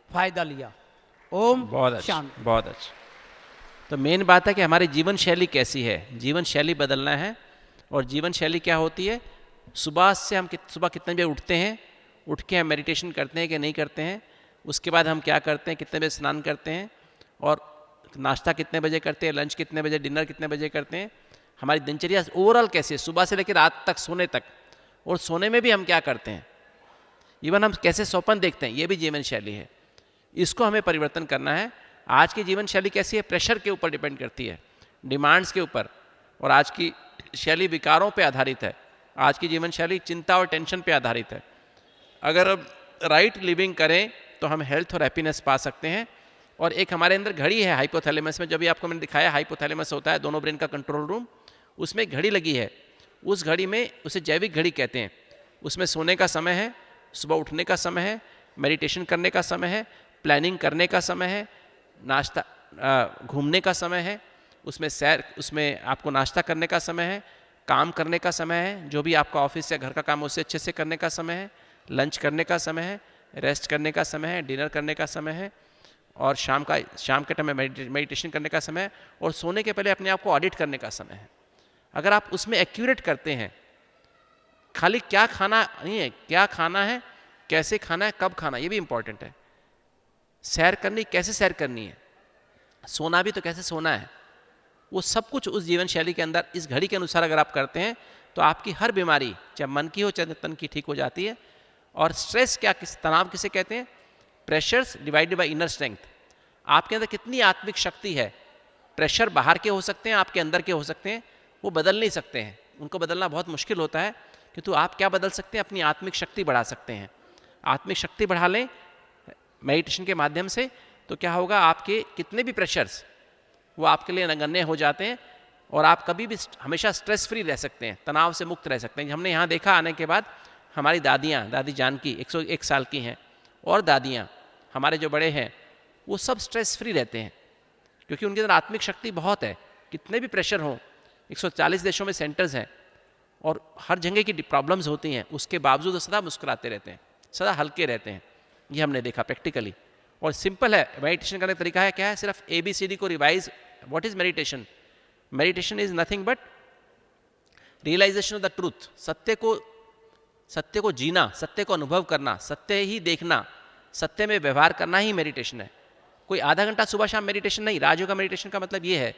फायदा लिया। ओम बहुत अच्छा, शांति। बहुत अच्छा। तो मेन बात है कि हमारी जीवन शैली कैसी है, जीवन शैली बदलना है। और जीवन शैली क्या होती है, सुबह से हम सुबह कितने बजे उठते हैं, उठ के हम मेडिटेशन करते हैं कि नहीं करते हैं, उसके बाद हम क्या करते हैं, कितने बजे स्नान करते हैं, और नाश्ता कितने बजे करते हैं, लंच कितने बजे, डिनर कितने बजे करते हैं, हमारी दिनचर्या ओवरऑल कैसी है सुबह से लेकर रात तक सोने तक, और सोने में भी हम क्या करते हैं, इवन हम कैसे स्वप्न देखते हैं, ये भी जीवन शैली है। इसको हमें परिवर्तन करना है। आज की जीवन शैली कैसी है, प्रेशर के ऊपर डिपेंड करती है, डिमांड्स के ऊपर, और आज की शैली विकारों पे आधारित है। आज की जीवन शैली चिंता और टेंशन पे आधारित है। अगर अब राइट लिविंग करें तो हम हेल्थ और हैप्पीनेस पा सकते हैं। और एक हमारे अंदर घड़ी है हाइपोथैलेमस में, जो भी आपको मैंने दिखाया, हाइपोथैलेमस होता है दोनों ब्रेन का कंट्रोल रूम, उसमें एक घड़ी लगी है। उस घड़ी में, उसे जैविक घड़ी कहते हैं, उसमें सोने का समय है, सुबह उठने का समय है, मेडिटेशन करने का समय है, प्लानिंग करने का समय है, नाश्ता घूमने का समय है, उसमें सैर, उसमें आपको नाश्ता करने का समय है, काम करने का समय है, जो भी आपका ऑफिस या घर का काम उससे अच्छे से करने का समय है, लंच करने का समय है, रेस्ट करने का समय है, डिनर करने का समय है, और शाम के टाइम में मेडिटेशन करने का समय है, और सोने के पहले अपने आप को ऑडिट करने का समय है। अगर आप उसमें एक्यूरेट करते हैं, खाली क्या खाना नहीं है, क्या खाना है, कैसे खाना है, कब खाना, ये भी इंपॉर्टेंट है। सैर करनी, कैसे सैर करनी है, सोना भी तो कैसे सोना है, वो सब कुछ उस जीवन शैली के अंदर इस घड़ी के अनुसार अगर आप करते हैं तो आपकी हर बीमारी, चाहे मन की हो चाहे तन की, ठीक हो जाती है। और स्ट्रेस क्या, तनाव किसे कहते हैं, pressures divided by inner strength. आपके अंदर कितनी आत्मिक शक्ति है, प्रेशर बाहर के हो सकते हैं, आपके अंदर के हो सकते हैं, वो बदल नहीं सकते हैं, उनको बदलना बहुत मुश्किल होता है। किंतु आप क्या बदल सकते हैं, अपनी आत्मिक शक्ति बढ़ा सकते हैं। आत्मिक शक्ति बढ़ा लें मेडिटेशन के माध्यम से, तो क्या होगा, आपके कितने भी प्रेशर्स वो आपके लिए नगण्य हो जाते हैं, और आप कभी भी हमेशा स्ट्रेस फ्री रह सकते हैं, तनाव से मुक्त रह सकते हैं। हमने यहाँ देखा आने के बाद, हमारी दादी जानकी 101 साल की हैं, और दादियाँ हमारे जो बड़े हैं, वो सब स्ट्रेस फ्री रहते हैं, क्योंकि उनके अंदर आत्मिक शक्ति बहुत है। कितने भी प्रेशर हों, 140 देशों में सेंटर्स हैं, और हर जगह की प्रॉब्लम्स होती हैं, उसके बावजूद वो सदा मुस्कुराते रहते हैं, सदा हल्के रहते हैं। ये हमने देखा प्रैक्टिकली। और सिंपल है, मेडिटेशन करने का तरीका है क्या है, सिर्फ ABCD को revise. What is meditation? Meditation is nothing but realisation of the truth. सत्य को जीना, सत्य को अनुभव करना, सत्य ही देखना, सत्य में व्यवहार करना ही मेडिटेशन है। कोई आधा घंटा सुबह शाम मेडिटेशन नहीं। राजयोग का मेडिटेशन का मतलब ये है,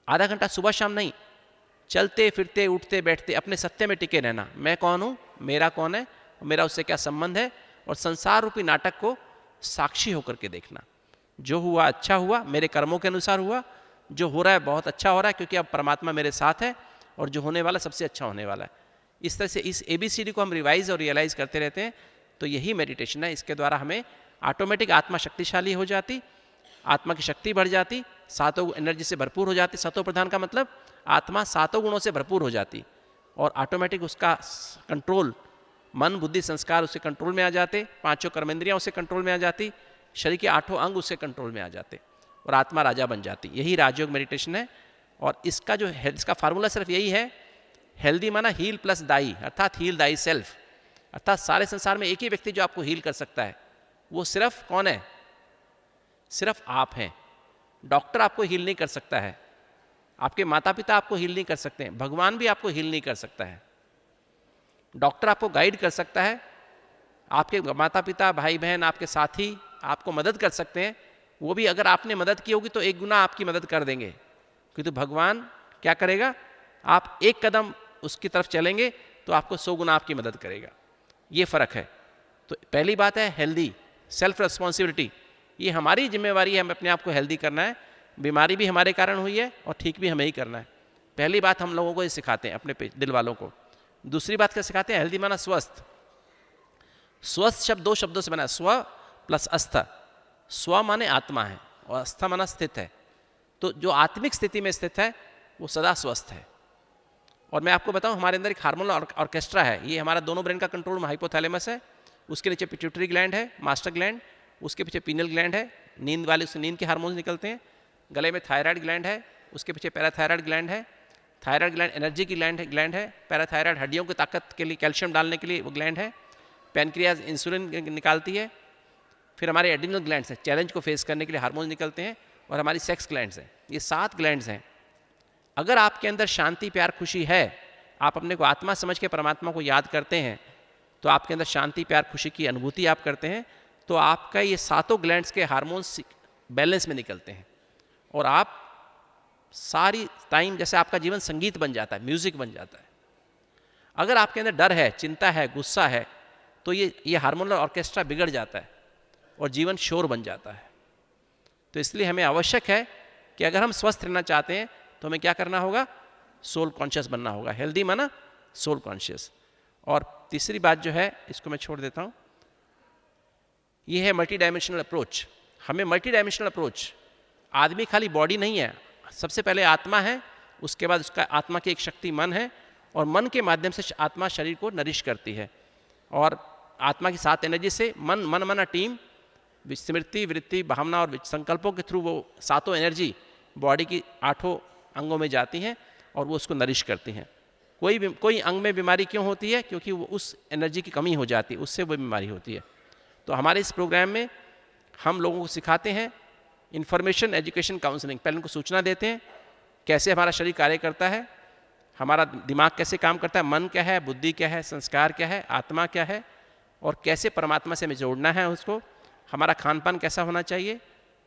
आधा घंटा सुबह शाम नहीं, चलते फिरते उठते बैठते अपने सत्य में टिके रहना। मैं कौन हूँ, मेरा कौन है, मेरा उससे क्या संबंध है, और संसार रूपी नाटक को साक्षी होकर के देखना। जो हुआ अच्छा हुआ, मेरे कर्मों के अनुसार हुआ, जो हो रहा है बहुत अच्छा हो रहा है, क्योंकि अब परमात्मा मेरे साथ है, और जो होने वाला सबसे अच्छा होने वाला है। इस तरह से इस ABCD को हम रिवाइज और रियलाइज करते रहते हैं, तो यही मेडिटेशन है। इसके द्वारा हमें ऑटोमेटिक आत्मा शक्तिशाली हो जाती, आत्मा की शक्ति बढ़ जाती, सातों एनर्जी से भरपूर हो जाती। सतो प्रधान का मतलब आत्मा सातों गुणों से भरपूर हो जाती और ऑटोमेटिक उसका कंट्रोल, मन बुद्धि संस्कार उसके कंट्रोल में आ जाते, पांचों कर्मेंद्रियां उसके कंट्रोल में आ जाती, शरीर के आठों अंग उसके कंट्रोल में आ जाते और आत्मा राजा बन जाती। यही राजयोग मेडिटेशन है। और इसका जो है, इसका फार्मूला सिर्फ यही है, हेल्दी माना हील प्लस दाई, अर्थात हील दाई सेल्फ, अर्थात सारे संसार में एक ही व्यक्ति जो आपको हील कर सकता है, वो सिर्फ कौन है? सिर्फ आप हैं। डॉक्टर आपको हील नहीं कर सकता है, आपके माता पिता आपको हील नहीं कर सकते हैं, भगवान भी आपको हील नहीं कर सकता है। डॉक्टर आपको गाइड कर सकता है, आपके माता पिता भाई बहन आपके साथी आपको मदद कर सकते हैं, वो भी अगर आपने मदद की होगी तो एक गुना आपकी मदद कर देंगे, क्योंकि भगवान क्या करेगा, आप एक कदम उसकी तरफ चलेंगे तो आपको 100 गुना आपकी मदद करेगा। ये फ़र्क है। तो पहली बात है हेल्दी, सेल्फ रिस्पॉन्सिबिलिटी, ये हमारी जिम्मेवारी है, हमें अपने आप को हेल्दी करना है। बीमारी भी हमारे कारण हुई है और ठीक भी हमें ही करना है। पहली बात हम लोगों को ये सिखाते हैं अपने दिल वालों को। दूसरी बात क्या सिखाते हैं? हेल्दी माना स्वस्थ। स्वस्थ शब्द 2 शब्दों से बना है, स्व प्लस अस्थ। स्व माने आत्मा है और अस्थ माना स्थित है। तो जो आत्मिक स्थिति में स्थित है वो सदा स्वस्थ है। और मैं आपको बताऊं, हमारे अंदर एक हार्मोनल ऑर्केस्ट्रा है। ये हमारा दोनों ब्रेन का कंट्रोल में हाइपोथैलेमस है, उसके नीचे पिट्यूटरी ग्लैंड है, मास्टर ग्लैंड, उसके पीछे पीनल ग्लैंड है, नींद वाले उससे नींद के हार्मोन्स निकलते हैं। गले में थायराइड ग्लैंड है, उसके पीछे पैराथायराइड ग्लैंड है। थायराइड ग्लैंड एनर्जी की ग्लैंड है। पैराथायराइड हड्डियों की ताकत के लिए, कैल्शियम डालने के लिए वो ग्लैंड है। पैनक्रियाज इंसुलिन निकालती है। फिर हमारे एड्रिनल ग्लैंड्स हैं, चैलेंज को फेस करने के लिए हार्मोन्स निकलते हैं। और हमारी सेक्स ग्लैंड्स हैं। ये 7 ग्लैंड्स हैं। अगर आपके अंदर शांति प्यार खुशी है, आप अपने को आत्मा समझ के परमात्मा को याद करते हैं, तो आपके अंदर शांति प्यार खुशी की अनुभूति आप करते हैं, तो आपका ये 7 ग्लैंड्स के हार्मोन्स बैलेंस में निकलते हैं और आप सारी टाइम जैसे आपका जीवन संगीत बन जाता है, म्यूजिक बन जाता है। अगर आपके अंदर डर है, चिंता है, गुस्सा है, तो ये हार्मोनल ऑर्केस्ट्रा बिगड़ जाता है और जीवन शोर बन जाता है। तो इसलिए हमें आवश्यक है कि अगर हम स्वस्थ रहना चाहते हैं तो हमें क्या करना होगा? सोल कॉन्शियस बनना होगा। हेल्दी माना सोल कॉन्शियस। और तीसरी बात जो है, इसको मैं छोड़ देता हूं, ये है मल्टी डायमेंशनल अप्रोच। हमें मल्टी डायमेंशनल अप्रोच, आदमी खाली बॉडी नहीं है, सबसे पहले आत्मा है, उसके बाद उसका आत्मा की एक शक्ति मन है और मन के माध्यम से आत्मा शरीर को नरिश करती है। और आत्मा की 7 एनर्जी से मन माना टीम, स्मृति वृत्ति भावना और संकल्पों के थ्रू वो 7 एनर्जी बॉडी की 8 अंगों में जाती हैं और वो उसको नरिश करती हैं। कोई अंग में बीमारी क्यों होती है? क्योंकि वो उस एनर्जी की कमी हो जाती है, उससे वो बीमारी होती है। तो हमारे इस प्रोग्राम में हम लोगों को सिखाते हैं इन्फॉर्मेशन एजुकेशन काउंसलिंग। पहले उनको सूचना देते हैं कैसे हमारा शरीर कार्य करता है, हमारा दिमाग कैसे काम करता है, मन क्या है, बुद्धि क्या है, संस्कार क्या है, आत्मा क्या है और कैसे परमात्मा से हमें जोड़ना है उसको, हमारा खान पान कैसा होना चाहिए,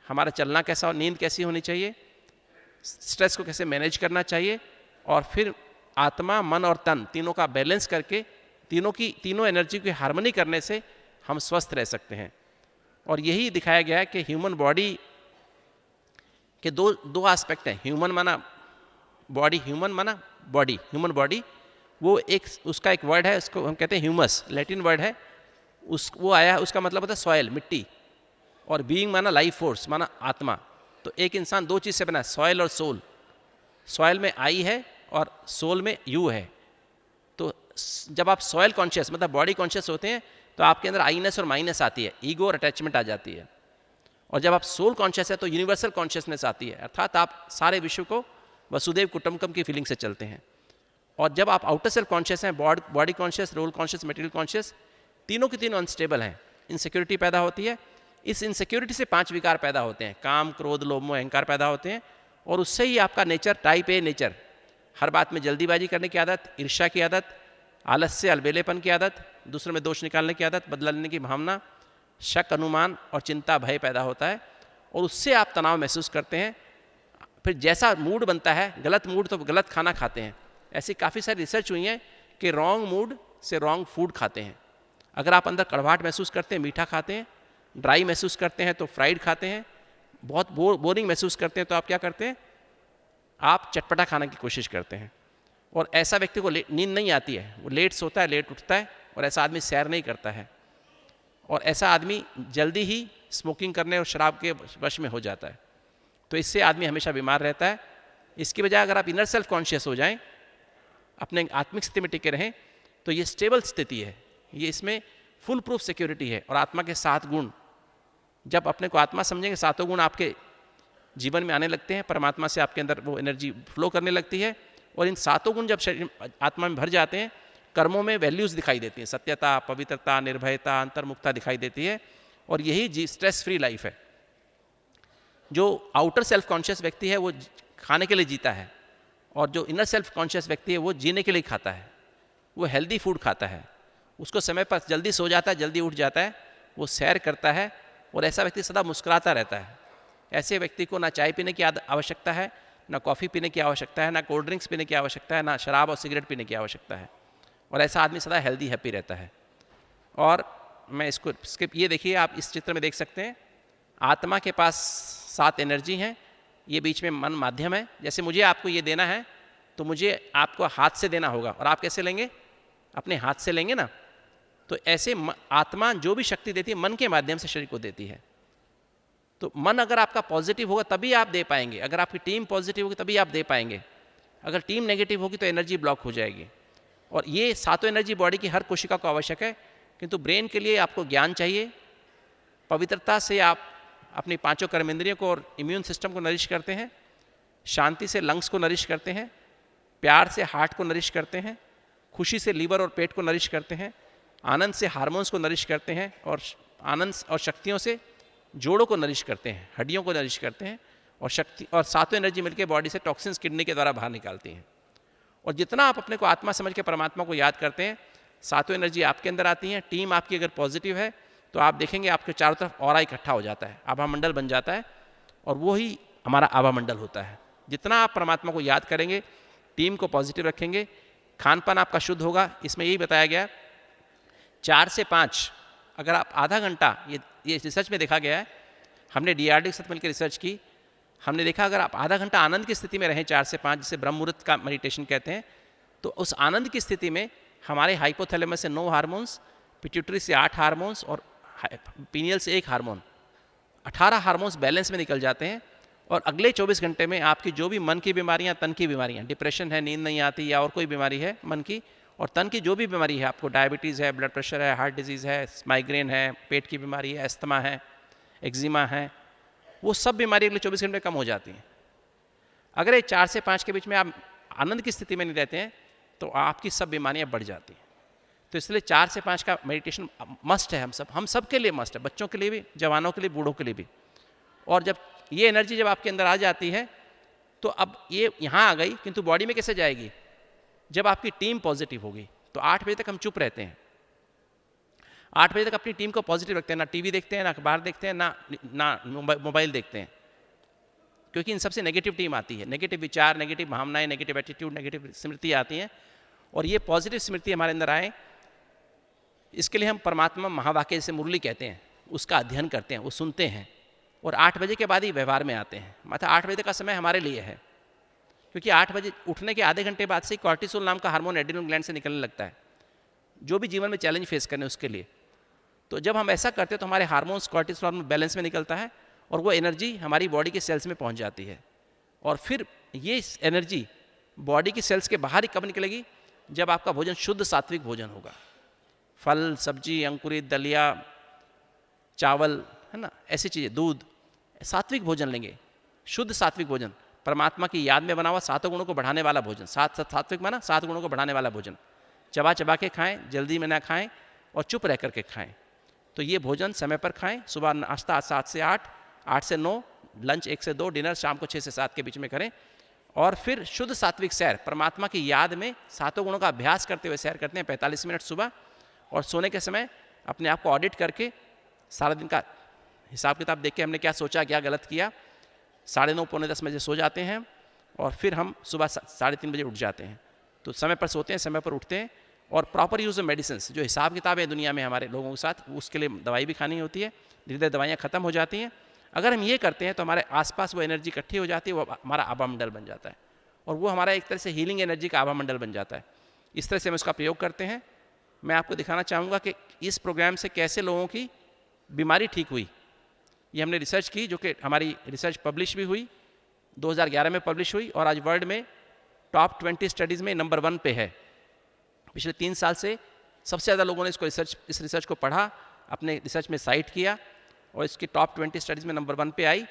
हमारा चलना कैसा हो, नींद कैसी होनी चाहिए, स्ट्रेस को कैसे मैनेज करना चाहिए और फिर आत्मा मन और तन तीनों का बैलेंस करके तीनों एनर्जी की हार्मनी करने से हम स्वस्थ रह सकते हैं। और यही दिखाया गया है कि ह्यूमन बॉडी के दो एस्पेक्ट हैं। ह्यूमन माना बॉडी, ह्यूमन बॉडी, वो उसका एक वर्ड है, उसको हम कहते हैं ह्यूमस, लैटिन वर्ड है, वो आया है, उसका मतलब होता है सॉयल, मिट्टी, और बीइंग माना लाइफ फोर्स माना आत्मा। तो एक इंसान 2 चीज़ से बना है, सॉयल और सोल। सॉयल में आई है और सोल में यू है। तो जब आप सॉयल कॉन्शियस मतलब बॉडी कॉन्शियस होते हैं तो आपके अंदर आईनेस और माइनस आती है, ईगो और अटैचमेंट आ जाती है। और जब आप सोल कॉन्शियस है तो यूनिवर्सल कॉन्शियसनेस आती है, अर्थात आप सारे विश्व को वसुदेव कुटुंबकम की फीलिंग से चलते हैं। और जब आप आउटर सेल्फ कॉन्शियस हैं, body conscious, role conscious, material conscious, तीनों की तीनों अनस्टेबल हैं, इनसिक्योरिटी पैदा होती है। इस इनसिक्योरिटी से 5 विकार पैदा होते हैं, काम क्रोध लोभ मोह अहंकार पैदा होते हैं। और उससे ही आपका नेचर टाइप ए नेचर, हर बात में जल्दीबाजी करने की आदत, ईर्ष्या की आदत, आलस्य अलबेलेपन की आदत, दूसरों में दोष निकालने की आदत, बदला लेने की भावना, शक अनुमान और चिंता भय पैदा होता है। और उससे आप तनाव महसूस करते हैं। फिर जैसा मूड बनता है, गलत मूड तो गलत खाना खाते हैं। ऐसी काफ़ी सारी रिसर्च हुई है कि रॉन्ग मूड से रॉन्ग फूड खाते हैं। अगर आप अंदर कड़वाहट महसूस करते हैं, मीठा खाते हैं, ड्राई महसूस करते हैं तो फ्राइड खाते हैं, बहुत बोरिंग महसूस करते हैं तो आप क्या करते हैं, आप चटपटा खाने की कोशिश करते हैं। और ऐसा व्यक्ति को नींद नहीं आती है, वो लेट सोता है, लेट उठता है, और ऐसा आदमी सैर नहीं करता है, और ऐसा आदमी जल्दी ही स्मोकिंग करने और शराब के वश में हो जाता है। तो इससे आदमी हमेशा बीमार रहता है। इसकी बजाय अगर आप इनर सेल्फ कॉन्शियस हो जाएं, अपने आत्मिक स्थिति में टिके रहें, तो ये स्टेबल स्थिति है, ये इसमें फुल प्रूफ सिक्योरिटी है। और आत्मा के 7 गुण, जब अपने को आत्मा समझेंगे, 7 गुण आपके जीवन में आने लगते हैं, परमात्मा से आपके अंदर वो एनर्जी फ्लो करने लगती है। और इन 7 गुण जब शरीर आत्मा में भर जाते हैं, कर्मों में वैल्यूज़ दिखाई देती हैं, सत्यता, पवित्रता, निर्भयता, अंतर्मुखता दिखाई देती है। और यही स्ट्रेस फ्री लाइफ है। जो आउटर सेल्फ कॉन्शियस व्यक्ति है वो खाने के लिए जीता है, और जो इनर सेल्फ कॉन्शियस व्यक्ति है वो जीने के लिए खाता है, वो हेल्दी फूड खाता है, उसको समय पर जल्दी सो जाता है, जल्दी उठ जाता है, वो सैर करता है, और ऐसा व्यक्ति सदा मुस्कुराता रहता है। ऐसे व्यक्ति को ना चाय पीने की आवश्यकता है, ना कॉफ़ी पीने की आवश्यकता है, ना कोल्ड ड्रिंक्स पीने की आवश्यकता है, ना शराब और सिगरेट पीने की आवश्यकता है। और ऐसा आदमी सदा हेल्दी हैप्पी रहता है। और मैं इसको ये देखिए, आप इस चित्र में देख सकते हैं, आत्मा के पास 7 एनर्जी हैं, ये बीच में मन माध्यम है। जैसे मुझे आपको ये देना है तो मुझे आपको हाथ से देना होगा, और आप कैसे लेंगे? अपने हाथ से लेंगे ना। तो ऐसे आत्मा जो भी शक्ति देती है मन के माध्यम से शरीर को देती है। तो मन अगर आपका पॉजिटिव होगा तभी आप दे पाएंगे, अगर आपकी टीम पॉजिटिव होगी तभी आप दे पाएंगे। अगर टीम नेगेटिव होगी तो एनर्जी ब्लॉक हो जाएगी। और ये 7 एनर्जी बॉडी की हर कोशिका को आवश्यक है, किंतु ब्रेन के लिए आपको ज्ञान चाहिए। पवित्रता से आप अपनी 5 कर्मेंद्रियों को और इम्यून सिस्टम को नरिश करते हैं, शांति से लंग्स को नरिश करते हैं, प्यार से हार्ट को नरिश करते हैं, खुशी से लीवर और पेट को नरिश करते हैं, आनंद से हार्मोन्स को नरिश करते हैं, और आनंद और शक्तियों से जोड़ों को नरिश करते हैं, हड्डियों को नरिश करते हैं। और शक्ति और 7 एनर्जी मिलकर बॉडी से टॉक्सिन्स किडनी के द्वारा बाहर निकालती हैं। और जितना आप अपने को आत्मा समझ के परमात्मा को याद करते हैं, 7 एनर्जी आपके अंदर आती हैं। टीम आपकी अगर पॉजिटिव है तो आप देखेंगे आपके चारों तरफ ऑरा इकट्ठा हो जाता है, आभा मंडल बन जाता है, और वो ही हमारा आभा मंडल होता है। जितना आप परमात्मा को याद करेंगे, टीम को पॉजिटिव रखेंगे, खान पान आपका शुद्ध होगा। इसमें यही बताया गया 4 से 5 अगर आप आधा घंटा, ये रिसर्च में देखा गया है, हमने DRD के साथ मिलकर रिसर्च की, हमने देखा अगर आप आधा घंटा आनंद की स्थिति में रहें 4 से 5, जिसे ब्रह्म मुहूर्त का मेडिटेशन कहते हैं, तो उस आनंद की स्थिति में हमारे हाइपोथैलेमस से 9 हार्मोन्स, पिट्यूटरी से 8 हार्मोन्स और पीनियल से 1 हार्मोन, 18 हार्मोन्स बैलेंस में निकल जाते हैं। और अगले 24 घंटे में आपकी जो भी मन की बीमारियां, तन की बीमारियां, डिप्रेशन है, नींद नहीं आती, या और कोई बीमारी है मन की और तन की, जो भी बीमारी है, आपको डायबिटीज़ है, ब्लड प्रेशर है, हार्ट डिजीज़ है, माइग्रेन है, पेट की बीमारी है, एस्थमा है, एक्जिमा है, वो सब बीमारी अगले 24 घंटे में कम हो जाती हैं। अगर ये 4 से 5 के बीच में आप आनंद की स्थिति में नहीं रहते हैं तो आपकी सब बीमारियां बढ़ जाती हैं। तो इसलिए 4 से 5 का मेडिटेशन मस्ट है, हम सब के लिए मस्ट है, बच्चों के लिए भी, जवानों के लिए, बूढ़ों के लिए भी। और जब ये एनर्जी जब आपके अंदर आ जाती है तो अब ये यहाँ आ गई, किंतु बॉडी में कैसे जाएगी? जब आपकी टीम पॉजिटिव होगी। तो 8 बजे तक हम चुप रहते हैं, 8 बजे तक अपनी टीम को पॉजिटिव रखते हैं, ना टीवी देखते हैं, ना अखबार देखते हैं, ना मोबाइल देखते हैं, क्योंकि इन सबसे नेगेटिव टीम आती है, नेगेटिव विचार, नेगेटिव भावनाएं, नेगेटिव एटीट्यूड, नेगेटिव स्मृति आती हैं। और ये पॉजिटिव स्मृति हमारे अंदर आए, इसके लिए हम परमात्मा महावाक्य जैसे मुरली कहते हैं, उसका अध्ययन करते हैं, वो सुनते हैं, और 8 बजे के बाद ही व्यवहार में आते हैं। मतलब 8 बजे का समय हमारे लिए है, क्योंकि 8 बजे उठने के आधे घंटे बाद से कॉर्टिसोल नाम का हार्मोन एड्रिनल ग्लैंड से निकलने लगता है, जो भी जीवन में चैलेंज फेस करने उसके लिए। तो जब हम ऐसा करते हैं तो हमारे हार्मोन्स, कॉर्टिसोल हार्मोन बैलेंस में निकलता है, और वो एनर्जी हमारी बॉडी के सेल्स में पहुंच जाती है। और फिर ये एनर्जी बॉडी की सेल्स के बाहर ही कब निकलेगी? जब आपका भोजन शुद्ध सात्विक भोजन होगा, फल, सब्जी, अंकुरित, दलिया, चावल, है ना, ऐसी चीज़ें, दूध, सात्विक भोजन लेंगे, शुद्ध सात्विक भोजन, परमात्मा की याद में बना हुआ 7 गुणों को बढ़ाने वाला भोजन। सात्विक माना 7 गुणों को बढ़ाने वाला भोजन, चबा चबा के खाएं, जल्दी में ना खाएं और चुप रह करके खाएं। तो ये भोजन समय पर खाएं। सुबह नाश्ता 7 से 8, 8 से 9, लंच 1 से 2, डिनर शाम को 6 से 7 के बीच में करें। और फिर शुद्ध सात्विक सैर, परमात्मा की याद में 7 गुणों का अभ्यास करते हुए सैर करते हैं 45 मिनट सुबह। और सोने के समय अपने आप को ऑडिट करके सारा दिन का हिसाब किताब देख के हमने क्या सोचा, क्या गलत किया, 9:30 पौने 10 बजे सो जाते हैं, और फिर हम सुबह 3:30 बजे उठ जाते हैं। तो समय पर सोते हैं, समय पर उठते हैं, और प्रॉपर यूज़ ऑफ मेडिसिन, जो हिसाब किताब है दुनिया में हमारे लोगों के साथ, उसके लिए दवाई भी खानी होती है, धीरे धीरे दवाइयाँ ख़त्म हो जाती हैं। अगर हम ये करते हैं तो हमारे आसपास वो एनर्जी इकट्ठी हो जाती है, वो हमारा आभा मंडल बन जाता है, और वो हमारा एक तरह से हीलिंग एनर्जी का आभा मंडल बन जाता है। इस तरह से हम उसका प्रयोग करते हैं। मैं आपको दिखाना चाहूँगा कि इस प्रोग्राम से कैसे लोगों की बीमारी ठीक हुई। ये हमने रिसर्च की, जो कि हमारी रिसर्च पब्लिश भी हुई, 2011 में पब्लिश हुई और आज वर्ल्ड में टॉप 20 स्टडीज़ में नंबर 1 पे है। पिछले 3 साल से सबसे ज़्यादा लोगों ने इस रिसर्च को पढ़ा, अपने रिसर्च में साइट किया और इसकी टॉप 20 स्टडीज़ में नंबर 1 पे आई।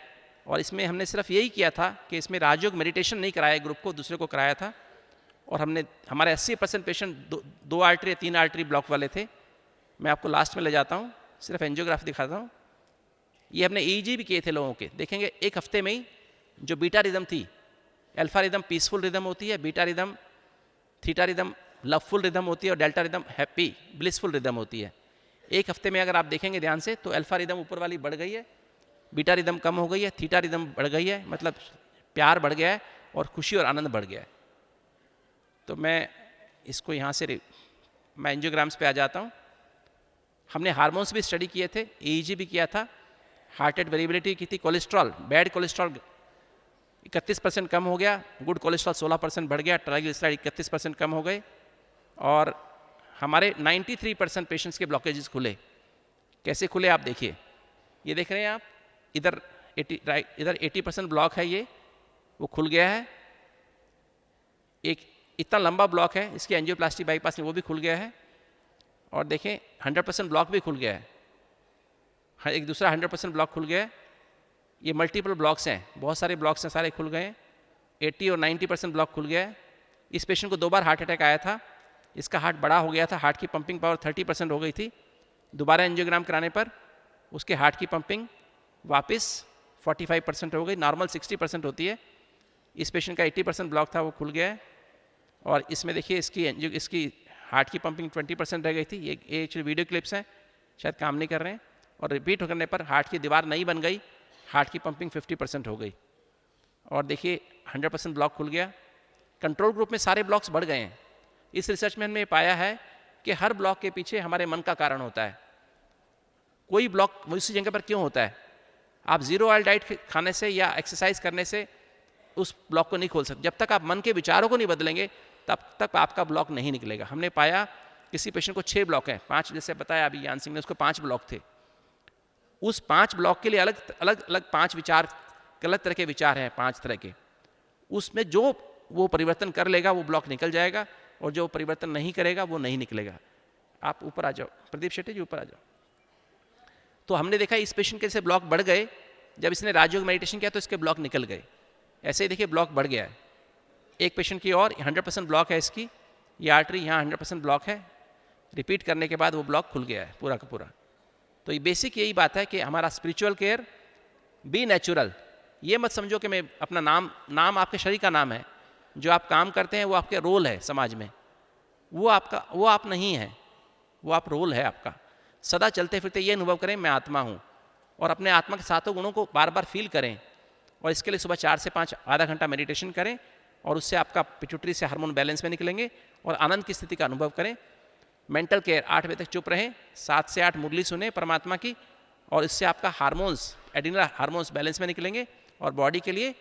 और इसमें हमने सिर्फ यही किया था कि इसमें राजयोग मेडिटेशन नहीं कराया ग्रुप को, दूसरे को कराया था। और हमने हमारे 80% पेशेंट 2 आर्टरी या 3 आर्टरी ब्लॉक वाले थे। मैं आपको लास्ट में ले जाता हूँ, सिर्फ एंजियोग्राफी दिखाता हूँ। ये हमने EEG भी किए थे लोगों के, देखेंगे एक हफ्ते में ही जो बीटा रिदम थी, अल्फा रिदम पीसफुल रिदम होती है, beta rhythm, theta rhythm loveful rhythm होती है और delta rhythm happy blissful rhythm होती है। एक हफ्ते में अगर आप देखेंगे ध्यान से तो अल्फा रिदम ऊपर वाली बढ़ गई है, बीटा रिदम कम हो गई है, थीटा रिदम बढ़ गई है, मतलब प्यार बढ़ गया है और खुशी और आनंद बढ़ गया है। तो मैं इसको यहाँ से मैं एंजियोग्राम्स पे आ जाता हूँ। हमने हार्मोन्स भी स्टडी किए थे, EEG भी किया था, हार्ट रेट वेरिएबिलिटी की थी, कोलेस्ट्रॉल, बैड कोलेस्ट्रॉल 31% कम हो गया, गुड कोलेस्ट्रॉल 16% बढ़ गया, ट्राइग्लिसराइड 31% कम हो गए और हमारे 93% पेशेंट्स के ब्लॉकेजेस खुले। कैसे खुले आप देखिए, ये देख रहे हैं आप, इधर 80% ब्लॉक है, ये वो खुल गया है। एक इतना लंबा ब्लॉक है, इसकी एंजियोप्लास्टी बाईपास में वो भी खुल गया है। और देखें 100% ब्लॉक भी खुल गया है, एक दूसरा 100% ब्लॉक खुल गया है। ये मल्टीपल ब्लॉक्स हैं, बहुत सारे ब्लॉक्स हैं, सारे खुल गए हैं। 80 और 90% ब्लॉक खुल गया है। इस पेशेंट को 2 बार हार्ट अटैक आया था, इसका हार्ट बड़ा हो गया था, हार्ट की पंपिंग पावर 30% हो गई थी। दोबारा एंजियोग्राम कराने पर उसके हार्ट की पंपिंग वापस 45% हो गई, नॉर्मल 60% होती है। इस पेशेंट का 80% ब्लॉक था, वो खुल गया है। और इसमें देखिए इसकी हार्ट की पंपिंग 20% रह गई थी। ये एक्चुअली वीडियो क्लिप्स हैं, शायद काम नहीं कर रहे हैं। और रिपीट करने पर हार्ट की दीवार नहीं बन गई, हार्ट की पंपिंग 50% हो गई। और देखिए 100% ब्लॉक खुल गया। कंट्रोल ग्रुप में सारे ब्लॉक्स बढ़ गए हैं। इस रिसर्च में हमने पाया है कि हर ब्लॉक के पीछे हमारे मन का कारण होता है। कोई ब्लॉक उसी जगह पर क्यों होता है? आप 0 ऑयल डाइट खाने से या एक्सरसाइज करने से उस ब्लॉक को नहीं खोल सकते। जब तक आप मन के विचारों को नहीं बदलेंगे तब तक आपका ब्लॉक नहीं निकलेगा। हमने पाया किसी पेशेंट को 6 ब्लॉक हैं, 5 जैसे बताया अभी ज्ञान सिंह ने, उसको 5 ब्लॉक थे। उस 5 ब्लॉक के लिए अलग अलग 5 विचार, गलत तरह के विचार हैं 5 तरह के। उसमें जो वो परिवर्तन कर लेगा वो ब्लॉक निकल जाएगा और जो परिवर्तन नहीं करेगा वो नहीं निकलेगा। आप ऊपर आ जाओ, प्रदीप शेट्टी जी ऊपर आ जाओ। तो हमने देखा इस पेशेंट के से ब्लॉक बढ़ गए, जब इसने राजयोग मेडिटेशन किया तो इसके ब्लॉक निकल गए। ऐसे ही देखिए ब्लॉक बढ़ गया है। एक पेशेंट की और 100% ब्लॉक है इसकी, ये आर्टरी यहाँ 100% ब्लॉक है। रिपीट करने के बाद वो ब्लॉक खुल गया है पूरा का पूरा। तो ये बेसिक यही बात है कि हमारा स्पिरिचुअल केयर, बी नेचुरल। ये मत समझो कि मैं अपना नाम आपके शरीर का नाम है, जो आप काम करते हैं वो आपके रोल है समाज में, वो आप नहीं है, वो आप रोल है आपका। सदा चलते फिरते ये अनुभव करें मैं आत्मा हूँ, और अपने आत्मा के सातों गुणों को बार बार फील करें। और इसके लिए सुबह 4 से 5 आधा घंटा मेडिटेशन करें और उससे आपका पिट्यूटरी से हार्मोन बैलेंस में निकलेंगे और आनंद की स्थिति का अनुभव करें। मेंटल केयर, 8 बजे तक चुप रहें, 7 से 8 मुरली सुने परमात्मा की, और इससे आपका हार्मोन्स, एड्रिनल हार्मोन्स बैलेंस में निकलेंगे। और बॉडी के लिए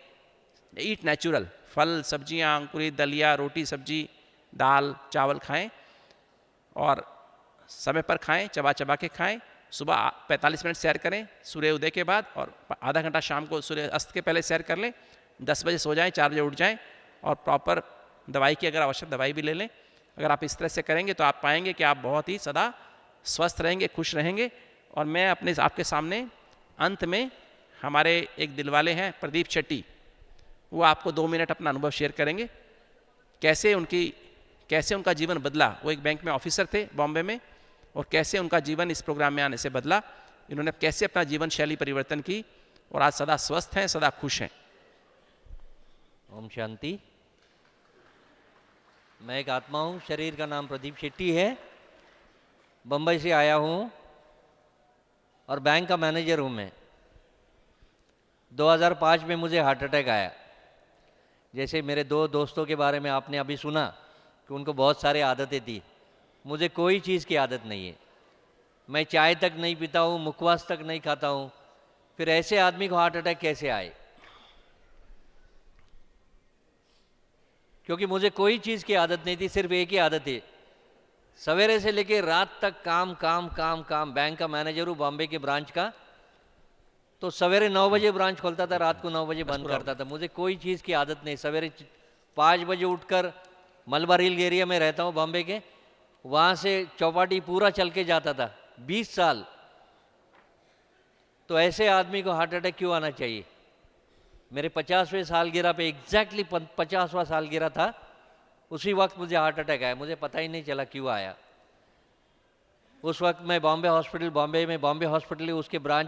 ईट नेचुरल, फल सब्जियां, अंकुरित दलिया, रोटी सब्जी, दाल चावल खाएं और समय पर खाएं, चबा चबा के खाएं। सुबह 45 मिनट सैर करें सूर्य उदय के बाद, और आधा घंटा शाम को सूर्य अस्त के पहले सैर कर लें। 10 बजे सो जाएं, 4 बजे उठ जाएं, और प्रॉपर दवाई की अगर आवश्यक दवाई भी ले लें। अगर आप इस तरह से करेंगे तो आप पाएंगे कि आप बहुत ही सदा स्वस्थ रहेंगे, खुश रहेंगे। और मैं आपके सामने अंत में हमारे एक दिलवाले हैं प्रदीप शेट्टी, वो आपको 2 मिनट अपना अनुभव शेयर करेंगे, कैसे उनका जीवन बदला। वो एक बैंक में ऑफिसर थे बॉम्बे में, और कैसे उनका जीवन इस प्रोग्राम में आने से बदला। इन्होंने कैसे अपना जीवन शैली परिवर्तन की और आज सदा स्वस्थ हैं, सदा खुश हैं। ओम शांति। मैं एक आत्मा हूँ, शरीर का नाम प्रदीप शेट्टी है, बम्बई से आया हूँ और बैंक का मैनेजर हूँ मैं। 2005 में मुझे हार्ट अटैक आया। जैसे मेरे 2 दोस्तों के बारे में आपने अभी सुना कि उनको बहुत सारी आदतें थी, मुझे कोई चीज़ की आदत नहीं है। मैं चाय तक नहीं पीता हूँ, मुखवास तक नहीं खाता हूँ। फिर ऐसे आदमी को हार्ट अटैक कैसे आए? क्योंकि मुझे कोई चीज़ की आदत नहीं थी, सिर्फ एक ही आदत है, सवेरे से लेकर रात तक काम काम काम काम। बैंक का मैनेजर हूँ बॉम्बे के ब्रांच का। तो सवेरे 9 बजे ब्रांच खोलता था, रात को 9 बजे बंद करता था। मुझे कोई चीज़ की आदत नहीं। सवेरे 5 बजे उठकर, मलबार हिल एरिया में रहता हूँ बॉम्बे के, वहाँ से चौपाटी पूरा चल के जाता था 20 साल। तो ऐसे आदमी को हार्ट अटैक क्यों आना चाहिए? मेरे 50वें सालगिरह पे, एग्जैक्टली 50वां सालगिरह था, उसी वक्त मुझे हार्ट अटैक आया। मुझे पता ही नहीं चला क्यों आया। उस वक्त मैं बॉम्बे हॉस्पिटल, बॉम्बे में बॉम्बे हॉस्पिटल, उसके ब्रांच,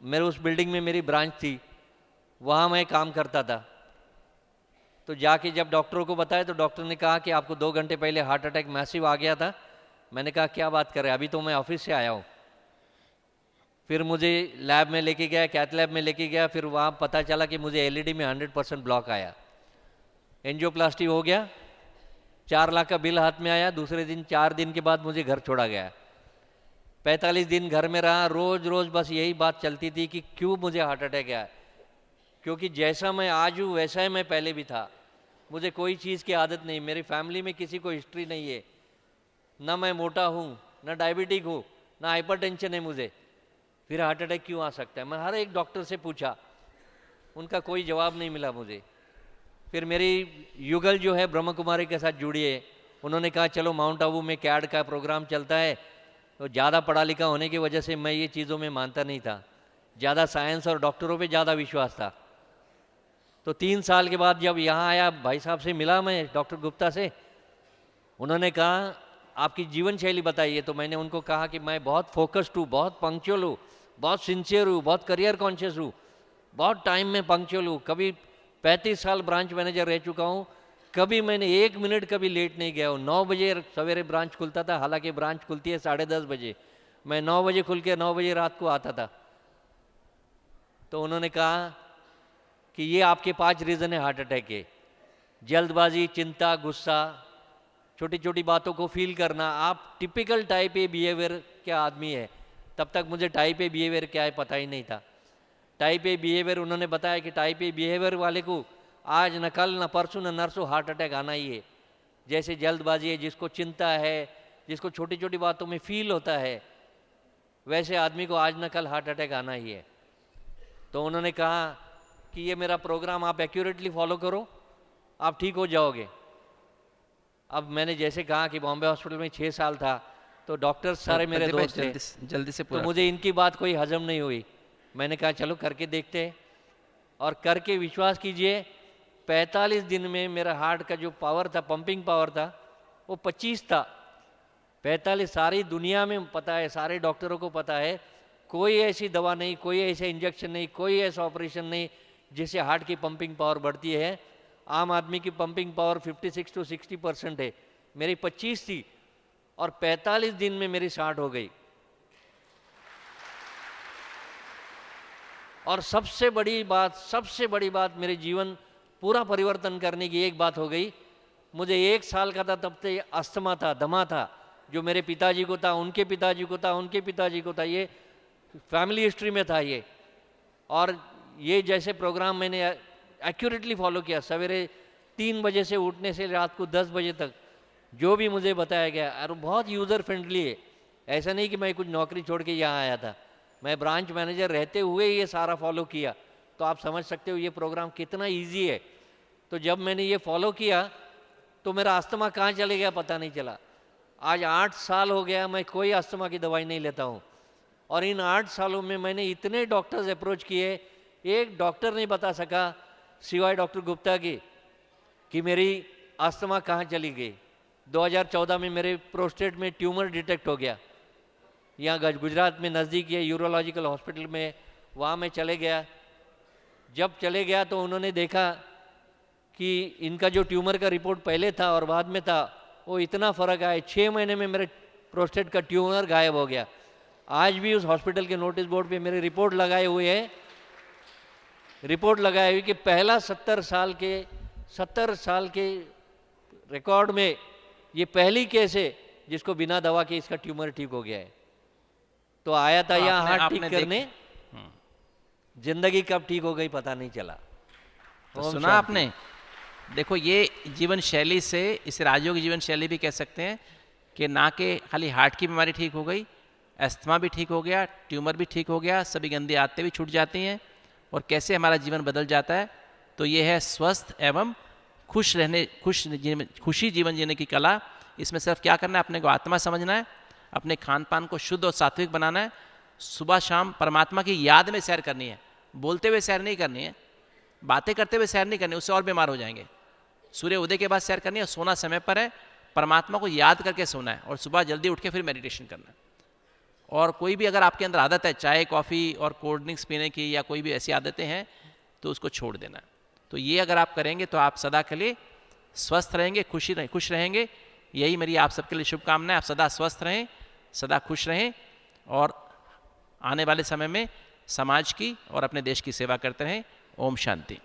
मेरे उस बिल्डिंग में मेरी ब्रांच थी, वहाँ मैं काम करता था। तो जाके जब डॉक्टरों को बताया तो डॉक्टर ने कहा कि आपको 2 घंटे पहले हार्ट अटैक मैसिव आ गया था। मैंने कहा क्या बात कर रहे हैं, अभी तो मैं ऑफिस से आया हूँ। फिर मुझे लैब में लेके गया, कैथ लैब में लेके गया। फिर वहाँ पता चला कि मुझे एलईडी में 100% ब्लॉक आया। एंजियोप्लास्टी हो गया, 4 लाख का बिल हाथ में आया। दूसरे दिन, 4 दिन के बाद मुझे घर छोड़ा गया। 45 दिन घर में रहा। रोज़ रोज़ बस यही बात चलती थी कि क्यों मुझे हार्ट अटैक आया, क्योंकि जैसा मैं आज हूँ वैसा ही मैं पहले भी था। मुझे कोई चीज़ की आदत नहीं, मेरी फैमिली में किसी को हिस्ट्री नहीं है, ना मैं मोटा हूँ, ना डायबिटिक हूँ, ना हाइपरटेंशन है मुझे। फिर हार्ट अटैक क्यों आ सकता है? मैं हर एक डॉक्टर से पूछा, उनका कोई जवाब नहीं मिला मुझे। फिर मेरी युगल जो है ब्रह्म कुमारी के साथ जुड़ी है। उन्होंने कहा चलो माउंट आबू में कैड का प्रोग्राम चलता है। तो ज़्यादा पढ़ा लिखा होने की वजह से मैं ये चीज़ों में मानता नहीं था, ज़्यादा साइंस और डॉक्टरों पे ज़्यादा विश्वास था। तो 3 साल के बाद जब यहाँ आया, भाई साहब से मिला मैं, डॉक्टर गुप्ता से। उन्होंने कहा आपकी जीवन शैली बताइए। तो मैंने उनको कहा कि मैं बहुत फोकस्ड हूँ, बहुत पंक्चुअल हूँ, बहुत सिंसियर हूँ, बहुत करियर कॉन्शियस हूँ, बहुत टाइम में पंक्चुअल हूँ। कभी 35 साल ब्रांच मैनेजर रह चुका हूँ, कभी मैंने 1 मिनट कभी लेट नहीं गया हूँ। 9 बजे सवेरे ब्रांच खुलता था, हालांकि ब्रांच खुलती है 10:30 बजे। मैं 9 बजे खुल के 9 बजे रात को आता था। तो उन्होंने कहा कि ये आपके 5 रीज़न है हार्ट अटैक के: जल्दबाजी, चिंता, गुस्सा, छोटी छोटी बातों को फील करना। आप टिपिकल टाइप ए बिहेवियर के आदमी है। तब तक मुझे टाइप ए बिहेवियर क्या है पता ही नहीं था। टाइप ए बिहेवियर, उन्होंने बताया कि टाइप ए बिहेवियर वाले को आज न कल, न परसों, न नरसों हार्ट अटैक आना ही है। जैसे जल्दबाजी है, जिसको चिंता है, जिसको छोटी छोटी बातों में फील होता है, वैसे आदमी को आज न कल हार्ट अटैक आना ही है। तो उन्होंने कहा कि ये मेरा प्रोग्राम आप एक्यूरेटली फॉलो करो, आप ठीक हो जाओगे। अब मैंने जैसे कहा कि बॉम्बे हॉस्पिटल में 6 साल था, तो डॉक्टर्स सारे मेरे दोस्त थे, जल्दी से तो पूरा। मुझे इनकी बात कोई हजम नहीं हुई। मैंने कहा चलो करके देखते हैं। और करके विश्वास कीजिए, 45 दिन में मेरा हार्ट का जो पावर था, पंपिंग पावर था, वो 25 था। 45, सारी दुनिया में पता है, सारे डॉक्टरों को पता है, कोई ऐसी दवा नहीं, कोई ऐसा इंजेक्शन नहीं, कोई ऐसा ऑपरेशन नहीं जिससे हार्ट की पंपिंग पावर बढ़ती है। आम आदमी की पंपिंग पावर 56 to 60% है, मेरी 25 थी और 45 दिन में मेरी 60 हो गई। और सबसे बड़ी बात मेरे जीवन पूरा परिवर्तन करने की एक बात हो गई। मुझे 1 साल का था तब से अस्थमा था, दमा था, जो मेरे पिताजी को था, उनके पिताजी को था, उनके पिताजी को था। ये फैमिली हिस्ट्री में था ये। और ये जैसे प्रोग्राम मैंने एक्यूरेटली फॉलो किया, सवेरे 3 बजे से उठने से रात को 10 बजे तक जो भी मुझे बताया गया, और बहुत यूज़र फ्रेंडली है। ऐसा नहीं कि मैं कुछ नौकरी छोड़ के यहाँ आया था, मैं ब्रांच मैनेजर रहते हुए ये सारा फॉलो किया। तो आप समझ सकते हो ये प्रोग्राम कितना इजी है। तो जब मैंने ये फॉलो किया तो मेरा अस्थमा कहाँ चले गया पता नहीं चला। आज 8 साल हो गया, मैं कोई अस्थमा की दवाई नहीं लेता हूँ। और इन 8 सालों में मैंने इतने डॉक्टर्स अप्रोच किए, एक डॉक्टर नहीं बता सका सिवाय डॉक्टर गुप्ता की कि मेरी अस्थमा कहाँ चली गई। 2014 में मेरे प्रोस्टेट में ट्यूमर डिटेक्ट हो गया, यहाँ गुजरात में नज़दीक है यूरोलॉजिकल हॉस्पिटल में, वहाँ मैं चले गया। जब चले गया तो उन्होंने देखा कि इनका जो ट्यूमर का रिपोर्ट पहले था और बाद में था, वो इतना फ़र्क आया। 6 महीने में मेरे प्रोस्टेट का ट्यूमर गायब हो गया। आज भी उस हॉस्पिटल के नोटिस बोर्ड पे मेरे रिपोर्ट लगाए हुए है, रिपोर्ट लगाए हुए कि पहला 70 साल के रिकॉर्ड में ये पहली केस है जिसको बिना दवा के इसका ट्यूमर ठीक हो गया है। तो आया था यहाँ हार्ट ठीक करने, जिंदगी कब ठीक हो गई पता नहीं चला। तो सुना आपने, देखो ये जीवन शैली से, इसे राजयोग जीवन शैली भी कह सकते हैं कि ना कि खाली हार्ट की बीमारी ठीक हो गई, अस्थमा भी ठीक हो गया, ट्यूमर भी ठीक हो गया, सभी गंदी आदतें भी छूट जाती हैं और कैसे हमारा जीवन बदल जाता है। तो ये है स्वस्थ एवं खुशी जीवन जीने की कला। इसमें सिर्फ क्या करना है, अपने को आत्मा समझना है, अपने खान पान को शुद्ध और सात्विक बनाना है, सुबह शाम परमात्मा की याद में सैर करनी है, बोलते हुए सैर नहीं करनी है, बातें करते हुए सैर नहीं करनी, उससे और बीमार हो जाएंगे। सूर्य उदय के बाद सैर करनी है, सोना समय पर है, परमात्मा को याद करके सोना है और सुबह जल्दी उठ के फिर मेडिटेशन करना है। और कोई भी अगर आपके अंदर आदत है चाय कॉफ़ी और कोल्ड ड्रिंक्स पीने की या कोई भी ऐसी आदतें हैं तो उसको छोड़ देना है। तो ये अगर आप करेंगे तो आप सदा के लिए स्वस्थ रहेंगे, खुश रहेंगे। यही मेरी आप सबके लिए शुभकामनाएं। आप सदा स्वस्थ रहें, सदा खुश रहें और आने वाले समय में समाज की और अपने देश की सेवा करते रहें। ओम शांति।